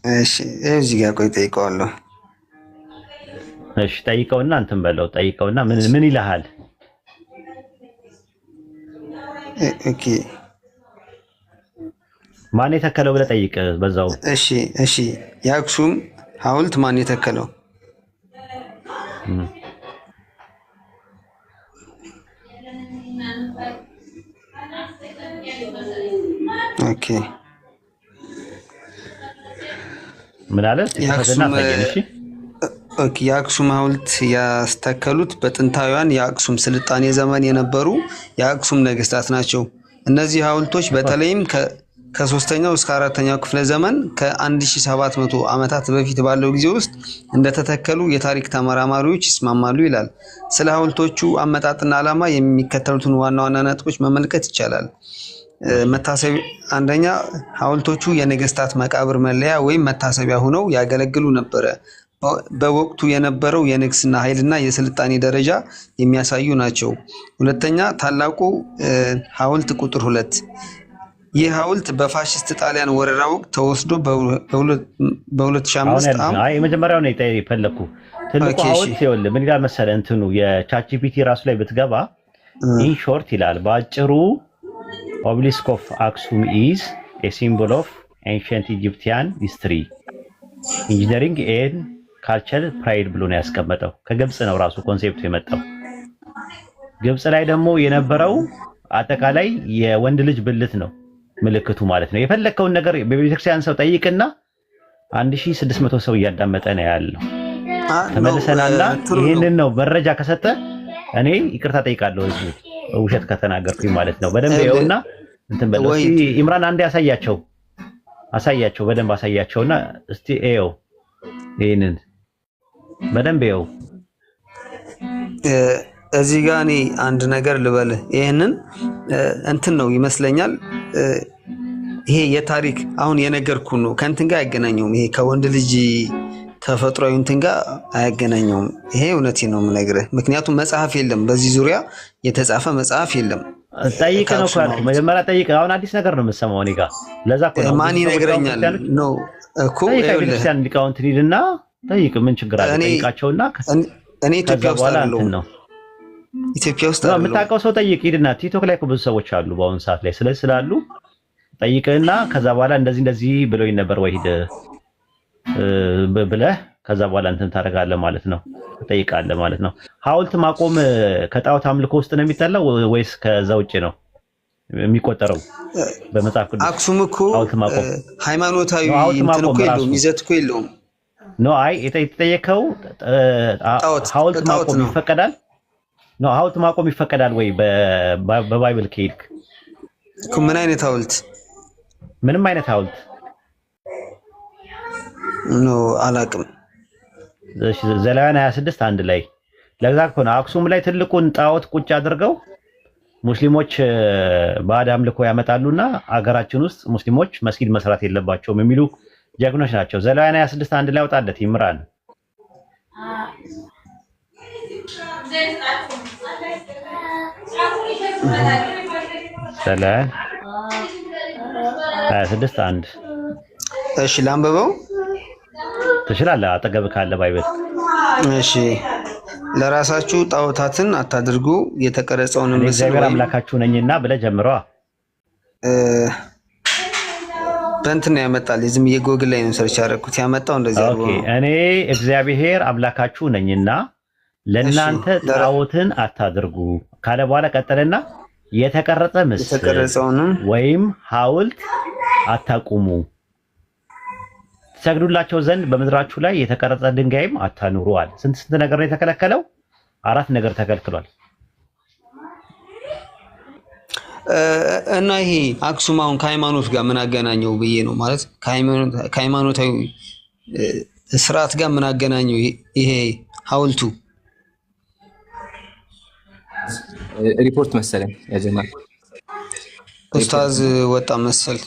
እሺ ይኸው እዚህ ጋር ቆይ ጠይቀዋለሁ። እሺ ጠይቀውና እንትን በለው። ጠይቀውና ምን ይልሃል? ኦኬ ማን የተከለው ብለህ ጠይቅ በዛው። እሺ የአክሱም ሐውልት ማን የተከለው? ኦኬ ምን አለ? የአክሱም ሐውልት ያስተከሉት በጥንታውያን የአክሱም ስልጣኔ ዘመን የነበሩ የአክሱም ነገስታት ናቸው። እነዚህ ሐውልቶች በተለይም ከ3ኛው እስከ 4ኛው ክፍለ ዘመን ከ1700 ዓመታት በፊት ባለው ጊዜ ውስጥ እንደተተከሉ የታሪክ ተመራማሪዎች ይስማማሉ ይላል። ስለ ሐውልቶቹ አመጣጥና ዓላማ የሚከተሉትን ዋና ዋና ነጥቦች መመልከት ይቻላል። መታሰቢያ፣ አንደኛ ሐውልቶቹ የነገስታት መቃብር መለያ ወይም መታሰቢያ ሆነው ያገለግሉ ነበረ። በወቅቱ የነበረው የንግስና ኃይልና የስልጣኔ ደረጃ የሚያሳዩ ናቸው። ሁለተኛ ታላቁ ሐውልት ቁጥር 2 ይህ ሐውልት በፋሽስት ጣሊያን ወረራ ወቅት ተወስዶ በ2005 አይ የመጀመሪያው ነው የፈለኩ ትልቁ ሐውልት ይኸውልህ ምን ይላል መሰለህ እንትኑ የቻት ጂፒቲ ራሱ ላይ ብትገባ ኢን ሾርት ይላል በአጭሩ ኦብሊስክ ኦፍ አክሱም ኢዝ ኤ ሲምቦል ኦፍ ኤንሸንት ኢጂፕቲያን ሂስትሪ ኢንጂነሪንግ ኤንድ ካልቸር ፕራይድ ብሎ ነው ያስቀመጠው። ከግብጽ ነው ራሱ ኮንሴፕቱ የመጣው። ግብጽ ላይ ደግሞ የነበረው አጠቃላይ የወንድ ልጅ ብልት ነው ምልክቱ ማለት ነው። የፈለከውን ነገር በቤተክርስቲያን ሰው ጠይቅና 1600 ሰው እያዳመጠ ነው ያለው። ተመልሰናልና ይሄንን ነው መረጃ ከሰጠ እኔ ይቅርታ ጠይቃለሁ እዚህ ውሸት ከተናገርኩኝ ማለት ነው። በደንብ ይኸውና እንትን በለው እስቲ ኢምራን አንዴ አሳያቸው በደንብ አሳያቸውና እስቲ ኤው ይሄንን በደንብ ይኸው እዚህ ጋር እኔ አንድ ነገር ልበልህ። ይሄንን እንትን ነው ይመስለኛል። ይሄ የታሪክ አሁን የነገርኩ ነው ከእንትን ጋር አያገናኘውም። ይሄ ከወንድ ልጅ ተፈጥሯዊ እንትን ጋር አያገናኘውም። ይሄ እውነቴን ነው የምነግርህ። ምክንያቱም መጽሐፍ የለም፣ በዚህ ዙሪያ የተጻፈ መጽሐፍ የለም። ጠይቅ ነው ካልኩ መጀመሪያ ጠይቅ። አሁን አዲስ ነገር ነው የምትሰማው እኔ ጋር። ለዛ እኮ ነው ማን ይነግረኛል ነው እኮ ቤተክርስቲያን ሊቃውንት ሂድና ጠይቅ። ምን ችግር አለ? ጠይቃቸውና እኔ ኢትዮጵያ ውስጥ ነው ኢትዮጵያ ውስጥ ነው የምታውቀው ሰው ጠይቅ ሂድና። ቲክቶክ ላይ እኮ ብዙ ሰዎች አሉ በአሁኑ ሰዓት ላይ ስላሉ ጠይቅና ከዛ በኋላ እንደዚህ ብለውኝ ነበር ወይ ሂድ ብለህ ከዛ በኋላ እንትን ታደርጋለህ ማለት ነው፣ ትጠይቃለህ ማለት ነው። ሐውልት ማቆም ከጣዖት አምልኮ ውስጥ ነው የሚጠላው ወይስ ከዛ ውጭ ነው የሚቆጠረው? በመጽሐፍ ቅዱስ አክሱም እኮ ሃይማኖታዊ እንትን እኮ የለውም፣ ይዘት እኮ የለውም። ኖ አይ የተጠየቀው ሐውልት ማቆም ይፈቀዳል? ኖ ሐውልት ማቆም ይፈቀዳል ወይ በባይብል ከሄድክ? ምን አይነት ሐውልት? ምንም አይነት ሐውልት ኖ አላቅም። እሺ ዘሌዋውያን 26 አንድ ላይ ለዛ እኮ ነው አክሱም ላይ ትልቁን ጣዖት ቁጭ አድርገው ሙስሊሞች ባዕድ አምልኮ ያመጣሉና አገራችን ውስጥ ሙስሊሞች መስጊድ መስራት የለባቸውም የሚሉ ጀግኖች ናቸው። ዘሌዋውያን 26 አንድ ላይ አውጣለት ይምራን። ዘሌዋውያን 26 አንድ እሺ ላንብበው ትችላለህ አጠገብ ካለ ባይብል። እሺ ለራሳችሁ ጣዖታትን አታድርጉ የተቀረጸውን ምስል እግዚአብሔር አምላካችሁ ነኝና ብለህ ጀምረዋ። በእንትን ነው ያመጣል። ዝም የጎግል ላይ ነው ሰርች ያደረኩት ያመጣው እንደዚህ አድርጎ ነው። እኔ እግዚአብሔር አምላካችሁ ነኝና ለእናንተ ጣዖትን አታድርጉ ካለ በኋላ ቀጠለና የተቀረጸ ምስል ወይም ሐውልት አታቁሙ፣ ሰግዱላቸው ዘንድ በምድራችሁ ላይ የተቀረጸ ድንጋይም አታኑሩ አለ። ስንት ነገር ነው የተከለከለው? 4 ነገር ተከልክሏል። እና ይሄ አክሱም አሁን ከሃይማኖት ጋር ምን አገናኘው ብዬ ነው ማለት ከሃይማኖታዊ ስርዓት ጋር ምን አገናኘው ይሄ ሐውልቱ? ሪፖርት መሰለኝ ያጀማል ኡስታዝ ወጣ መሰል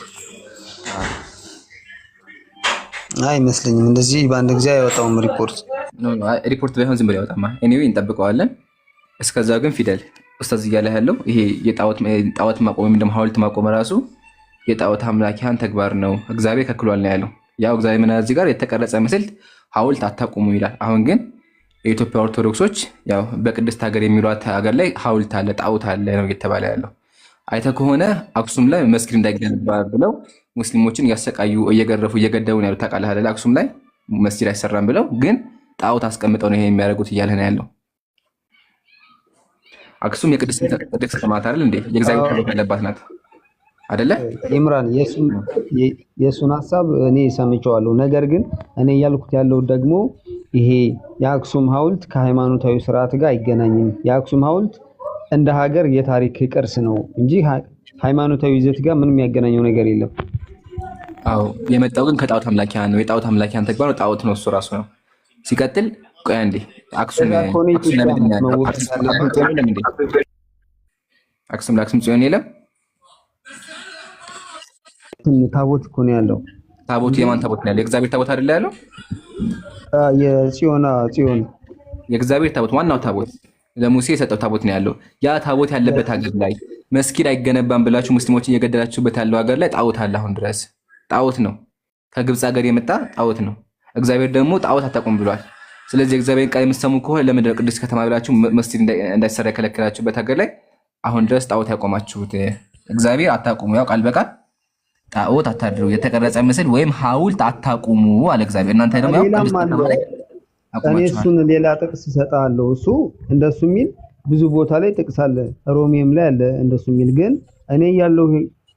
አይመስለኝም። እንደዚህ በአንድ ጊዜ አይወጣውም ሪፖርት። ሪፖርት ባይሆን ዝም ብሎ ያወጣማ። ኤኒዌይ እንጠብቀዋለን። እስከዛው ግን ፊደል ኡስታዝ እያለ ያለው ይሄ የጣዖት ማቆም ወይም ደግሞ ሐውልት ማቆም ራሱ የጣዖት አምላኪያን ተግባር ነው፣ እግዚአብሔር ከልክሏል ነው ያለው። ያው እግዚአብሔር ምን እዚህ ጋር የተቀረጸ ምስል ሐውልት አታቁሙ ይላል። አሁን ግን የኢትዮጵያ ኦርቶዶክሶች ያው በቅድስት ሀገር የሚሏት ሀገር ላይ ሐውልት አለ ጣዖት አለ ነው እየተባለ ያለው። አይተህ ከሆነ አክሱም ላይ መስጊድ እንዳይገነባ ብለው ሙስሊሞችን እያሰቃዩ እየገረፉ እየገደቡ ነው ያሉት። ታውቃለህ አይደል? አክሱም ላይ መስጊድ አይሰራም ብለው ግን ጣዖት አስቀምጠው ነው ይሄ የሚያደርጉት እያለ ነው ያለው። አክሱም የቅድስት ከተማ አይደል እንዴ? የእግዚአብሔር ታቦት ያለባት ናት አይደለ? ኢምራን የሱን ሐሳብ እኔ ሰምቼዋለሁ። ነገር ግን እኔ ያልኩት ያለው ደግሞ ይሄ የአክሱም ሐውልት ከሃይማኖታዊ ስርዓት ጋር አይገናኝም። የአክሱም ሐውልት እንደ ሀገር የታሪክ ቅርስ ነው እንጂ ሃይማኖታዊ ይዘት ጋር ምንም ያገናኘው ነገር የለም። አዎ የመጣው ግን ከጣዖት አምላኪያን ነው። የጣዖት አምላኪያን ተግባር ነው፣ ጣዖት ነው እሱ ራሱ ነው። ሲቀጥል ቆይ አንዴ አክሱም ለአክሱም ጽዮን የለም። ታቦት እኮ ነው ያለው። ታቦት የማን ታቦት ነው ያለው? የእግዚአብሔር ታቦት አይደለ ያለው? የጽዮን የእግዚአብሔር ታቦት ዋናው ታቦት ለሙሴ የሰጠው ታቦት ነው ያለው። ያ ታቦት ያለበት ሀገር ላይ መስጊድ አይገነባም ብላችሁ ሙስሊሞችን እየገደላችሁበት ያለው ሀገር ላይ ጣዖት አለ። አሁን ድረስ ጣዖት ነው፣ ከግብፅ ሀገር የመጣ ጣዖት ነው። እግዚአብሔር ደግሞ ጣዖት አታቁም ብሏል። ስለዚህ እግዚአብሔርን ቃል የምትሰሙ ከሆነ ለምንድን ነው ቅዱስ ከተማ ብላችሁ መስጊድ እንዳይሰራ የከለከላችሁበት ሀገር ላይ አሁን ድረስ ጣዖት ያቆማችሁት? እግዚአብሔር አታቁሙ፣ ያው ቃል በቃል ጣዖት አታድሩ፣ የተቀረጸ ምስል ወይም ሐውልት አታቁሙ አለ እግዚአብሔር። እናንተ ደግሞ ያው ቅዱስ ከተማ ላይ እኔ እሱን ሌላ ጥቅስ እሰጥሃለሁ። እሱ እንደሱ የሚል ብዙ ቦታ ላይ ጥቅስ አለ፣ ሮሜም ላይ አለ እንደሱ የሚል። ግን እኔ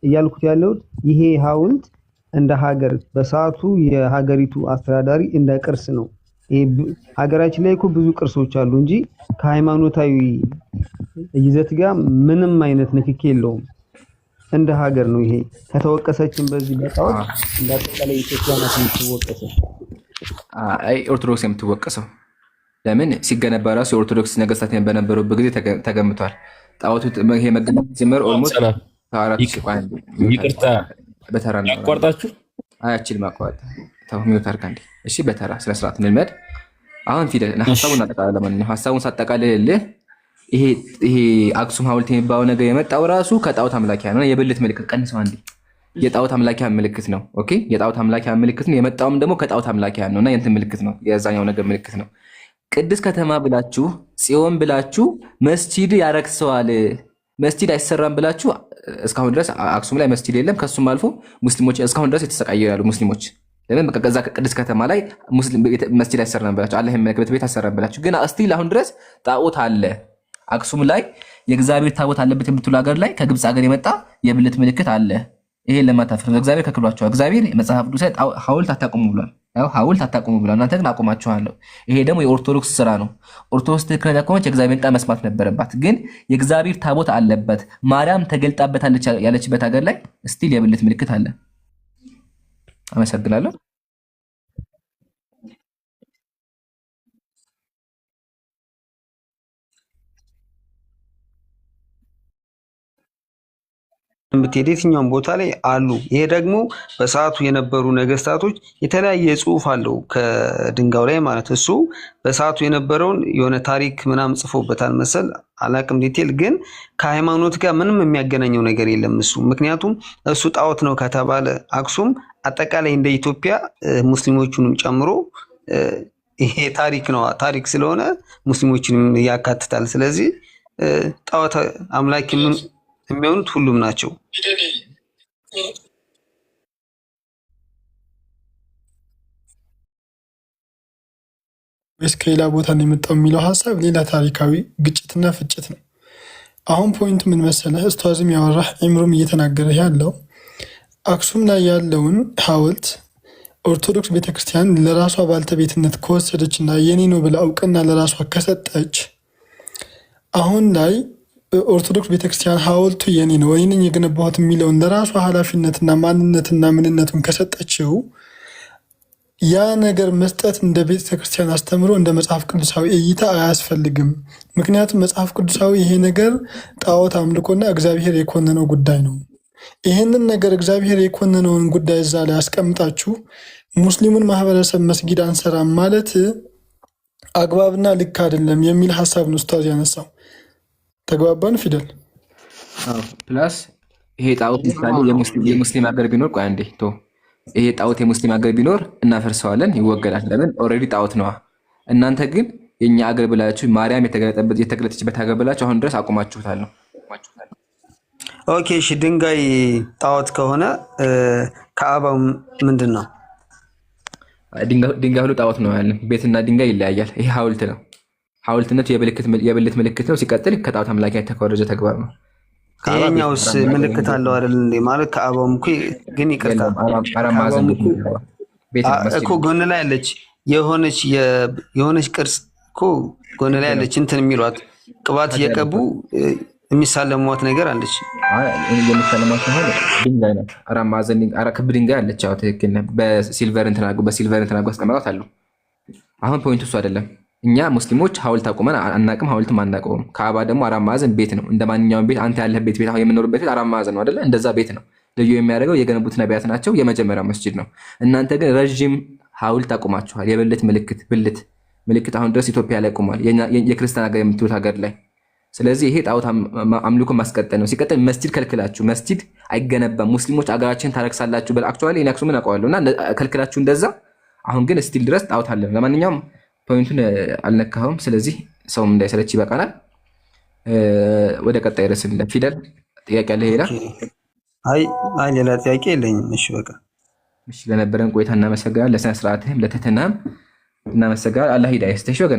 እያልኩት ያለሁት ይሄ ሐውልት እንደ ሀገር በሰዓቱ የሀገሪቱ አስተዳዳሪ እንደ ቅርስ ነው። ሀገራችን ላይ እኮ ብዙ ቅርሶች አሉ እንጂ ከሃይማኖታዊ ይዘት ጋር ምንም አይነት ንክኪ የለውም። እንደ ሀገር ነው ይሄ። ከተወቀሰችን በዚህ በጣዖት እንደ አጠቃላይ ኢትዮጵያ ናት የምትወቀሰው። አይ ኦርቶዶክስ የምትወቀሰው ለምን ሲገነባ ራሱ የኦርቶዶክስ ነገስታት በነበሩበት ጊዜ ተገምቷል። ጣዖቱ ይሄ መገንባት ሲጀመር ኦልሞስት ታራጭ ይቅርታ ያቋርጣችሁ አያችልም ማቋረጥ ተው ሚውት አድርጋ እንዴ። እሺ በተራ ስለ ስርዓት እንልመድ። አሁን ፊደል ሐሳቡን አጠቃላይ ለማንኛውም ሐሳቡን ሳጠቃልልህ ይሄ አክሱም ሐውልት የሚባለው ነገር የመጣው ራሱ ከጣዖት አምላኪያ ነው። የብልት ምልክት ቀንሰው አንዴ የጣዖት አምላኪያ ምልክት ነው። ኦኬ የጣዖት አምላኪያ ምልክት ነው። የመጣውም ደግሞ ከጣዖት አምላኪያ ነውና የእንትን ምልክት ነው፣ የዛኛው ነገር ምልክት ነው። ቅድስት ከተማ ብላችሁ ጽዮን ብላችሁ መስጂድ ያረክሰዋል፣ መስጂድ አይሰራም ብላችሁ እስካሁን ድረስ አክሱም ላይ መስጂድ የለም። ከሱም አልፎ ሙስሊሞች እስካሁን ድረስ የተሰቃዩ ያሉ ሙስሊሞች ለምን በቃ ከዛ ቅድስት ከተማ ላይ ሙስሊም መስጂድ አይሰራም ብላችሁ አላህ የሚያከብርበት ቤት አይሰራም ብላችሁ ግን እስቲል አሁን ድረስ ጣዖት አለ። አክሱም ላይ የእግዚአብሔር ታቦት አለበት የምትሉ ሀገር ላይ ከግብፅ ሀገር የመጣ የብልት ምልክት አለ። ይሄ ለማታፈር እግዚአብሔር ከልክሏቸዋል። እግዚአብሔር መጽሐፍ ቅዱስ ላይ ሐውልት አታቁሙ ብሏል። ያው ሐውልት አታቁሙ ብሏል። እናንተ ግን አቁማችኋለሁ። ይሄ ደግሞ የኦርቶዶክስ ስራ ነው። ኦርቶዶክስ ትክክለኛ ከሆነች የእግዚአብሔር ቃል መስማት ነበረባት። ግን የእግዚአብሔር ታቦት አለበት ማርያም ተገልጣበታለች ያለችበት ሀገር ላይ ስቲል የብልት ምልክት አለ። አመሰግናለሁ። ብትሄድ የትኛውም ቦታ ላይ አሉ። ይሄ ደግሞ በሰዓቱ የነበሩ ነገስታቶች የተለያየ ጽሑፍ አለው ከድንጋዩ ላይ ማለት እሱ በሰዓቱ የነበረውን የሆነ ታሪክ ምናምን ጽፎበታል መሰል አላቅም ዲቴል። ግን ከሃይማኖት ጋር ምንም የሚያገናኘው ነገር የለም እሱ። ምክንያቱም እሱ ጣዖት ነው ከተባለ አክሱም አጠቃላይ እንደ ኢትዮጵያ ሙስሊሞቹንም ጨምሮ ይሄ ታሪክ ነው። ታሪክ ስለሆነ ሙስሊሞችንም ያካትታል። ስለዚህ ጣዖት አምላክ የሚሆኑት ሁሉም ናቸው። ወይስ ከሌላ ቦታ ነው የመጣው የሚለው ሀሳብ ሌላ ታሪካዊ ግጭትና ፍጭት ነው። አሁን ፖይንቱ ምን መሰለህ? ኡስታዝም ያወራህ ኢምሩም እየተናገረ ያለው አክሱም ላይ ያለውን ሐውልት ኦርቶዶክስ ቤተክርስቲያን ለራሷ ባልተቤትነት ከወሰደችና የኔ ነው ብላ እውቅና ለራሷ ከሰጠች አሁን ላይ ኦርቶዶክስ ቤተክርስቲያን ሐውልቱ የኔ ነው ወይ ነኝ የገነባሁት የሚለውን ለራሷ ኃላፊነትና ማንነትና ምንነቱን ከሰጠችው ያ ነገር መስጠት እንደ ቤተክርስቲያን አስተምሮ እንደ መጽሐፍ ቅዱሳዊ እይታ አያስፈልግም። ምክንያቱም መጽሐፍ ቅዱሳዊ ይሄ ነገር ጣዖት አምልኮና እግዚአብሔር የኮነነው ጉዳይ ነው። ይህንን ነገር እግዚአብሔር የኮነነውን ጉዳይ እዛ ላይ አስቀምጣችሁ ሙስሊሙን ማህበረሰብ መስጊድ አንሰራም ማለት አግባብና ልክ አይደለም የሚል ሀሳብ ነው ኡስታዝ ያነሳው። ተግባባን ፊደል? ፕላስ ይሄ ጣዖት ምሳሌ የሙስሊም ሀገር ቢኖር ቆይ አንዴ ቶ ይሄ ጣዖት የሙስሊም ሀገር ቢኖር እናፈርሰዋለን፣ ይወገዳል። ለምን ኦልሬዲ ጣዖት ነዋ። እናንተ ግን የኛ ሀገር ብላችሁ ማርያም የተገለጠችበት ሀገር ብላችሁ አሁን ድረስ አቁማችሁታል ነው። ኦኬ እሺ፣ ድንጋይ ጣዖት ከሆነ ከአባው ምንድን ነው? ድንጋይ ሁሉ ጣዖት ነው ያለን። ቤትና ድንጋይ ይለያያል። ይሄ ሐውልት ነው። ሐውልትነቱ የብልት ምልክት ነው። ሲቀጥል ከጣዖት አምላኪ የተኮረጀ ተግባር ነው። ይሄኛውስ ምልክት አለው አይደል እንዴ? ማለት ከአባውም እኮ ግን ይቅርታ እኮ ጎን ላይ ያለች የሆነች ቅርጽ እኮ ጎን ላይ ያለች እንትን የሚሏት ቅባት እየቀቡ የሚሳለሟት ነገር አለች። የሚሳለሟት ሆነ ድንጋይ ነው። አራት ማዕዘን ክብ ድንጋይ አለች። አዎ ትክክል ነህ። በሲልቨር እንትን አስቀምጠዋት አሉ። አሁን ፖይንቱ እሱ አይደለም። እኛ ሙስሊሞች ሐውልት አቁመን አናቅም፣ ሐውልትም አናቀውም። ከአባ ደግሞ አራት ማዕዘን ቤት ነው። እንደ ማንኛውም ቤት አንተ ያለህበት ቤት አሁን የምንኖርበት ቤት አራት ማዕዘን ነው አይደለ? እንደዛ ቤት ነው። ልዩ የሚያደርገው የገነቡት ነቢያት ናቸው። የመጀመሪያው መስጂድ ነው። እናንተ ግን ረዥም ሐውልት አቁማችኋል። የብልት ምልክት አሁን ድረስ ኢትዮጵያ ላይ ቆሟል። የክርስቲያን ሀገር የምትሉት ሀገር ላይ። ስለዚህ ይሄ ጣዖት አምልኮ ማስቀጠል ነው። ሲቀጥል መስጂድ ከልክላችሁ፣ መስጂድ አይገነባም ሙስሊሞች አገራችን ታረክሳላችሁ በል አክቹአሊ እኔ አክሱምን አውቀዋለሁ እና ከልክላችሁ እንደዛ። አሁን ግን ስቲል ድረስ ጣዖት አለ። ለማንኛውም ፖይንቱን አልነካኸውም። ስለዚህ ሰውም እንዳይሰለች ይበቃናል። ወደ ቀጣይ ርዕስ ፊደል ጥያቄ አለ ሌላ? አይ ሌላ ጥያቄ የለኝም። እሺ በቃ እሺ፣ ለነበረን ቆይታ እናመሰግናለን። ለስነ ስርዓትህም ለትህትናም እናመሰግናለን። አላህ ሂዳያ ይስጥሽ ወገን።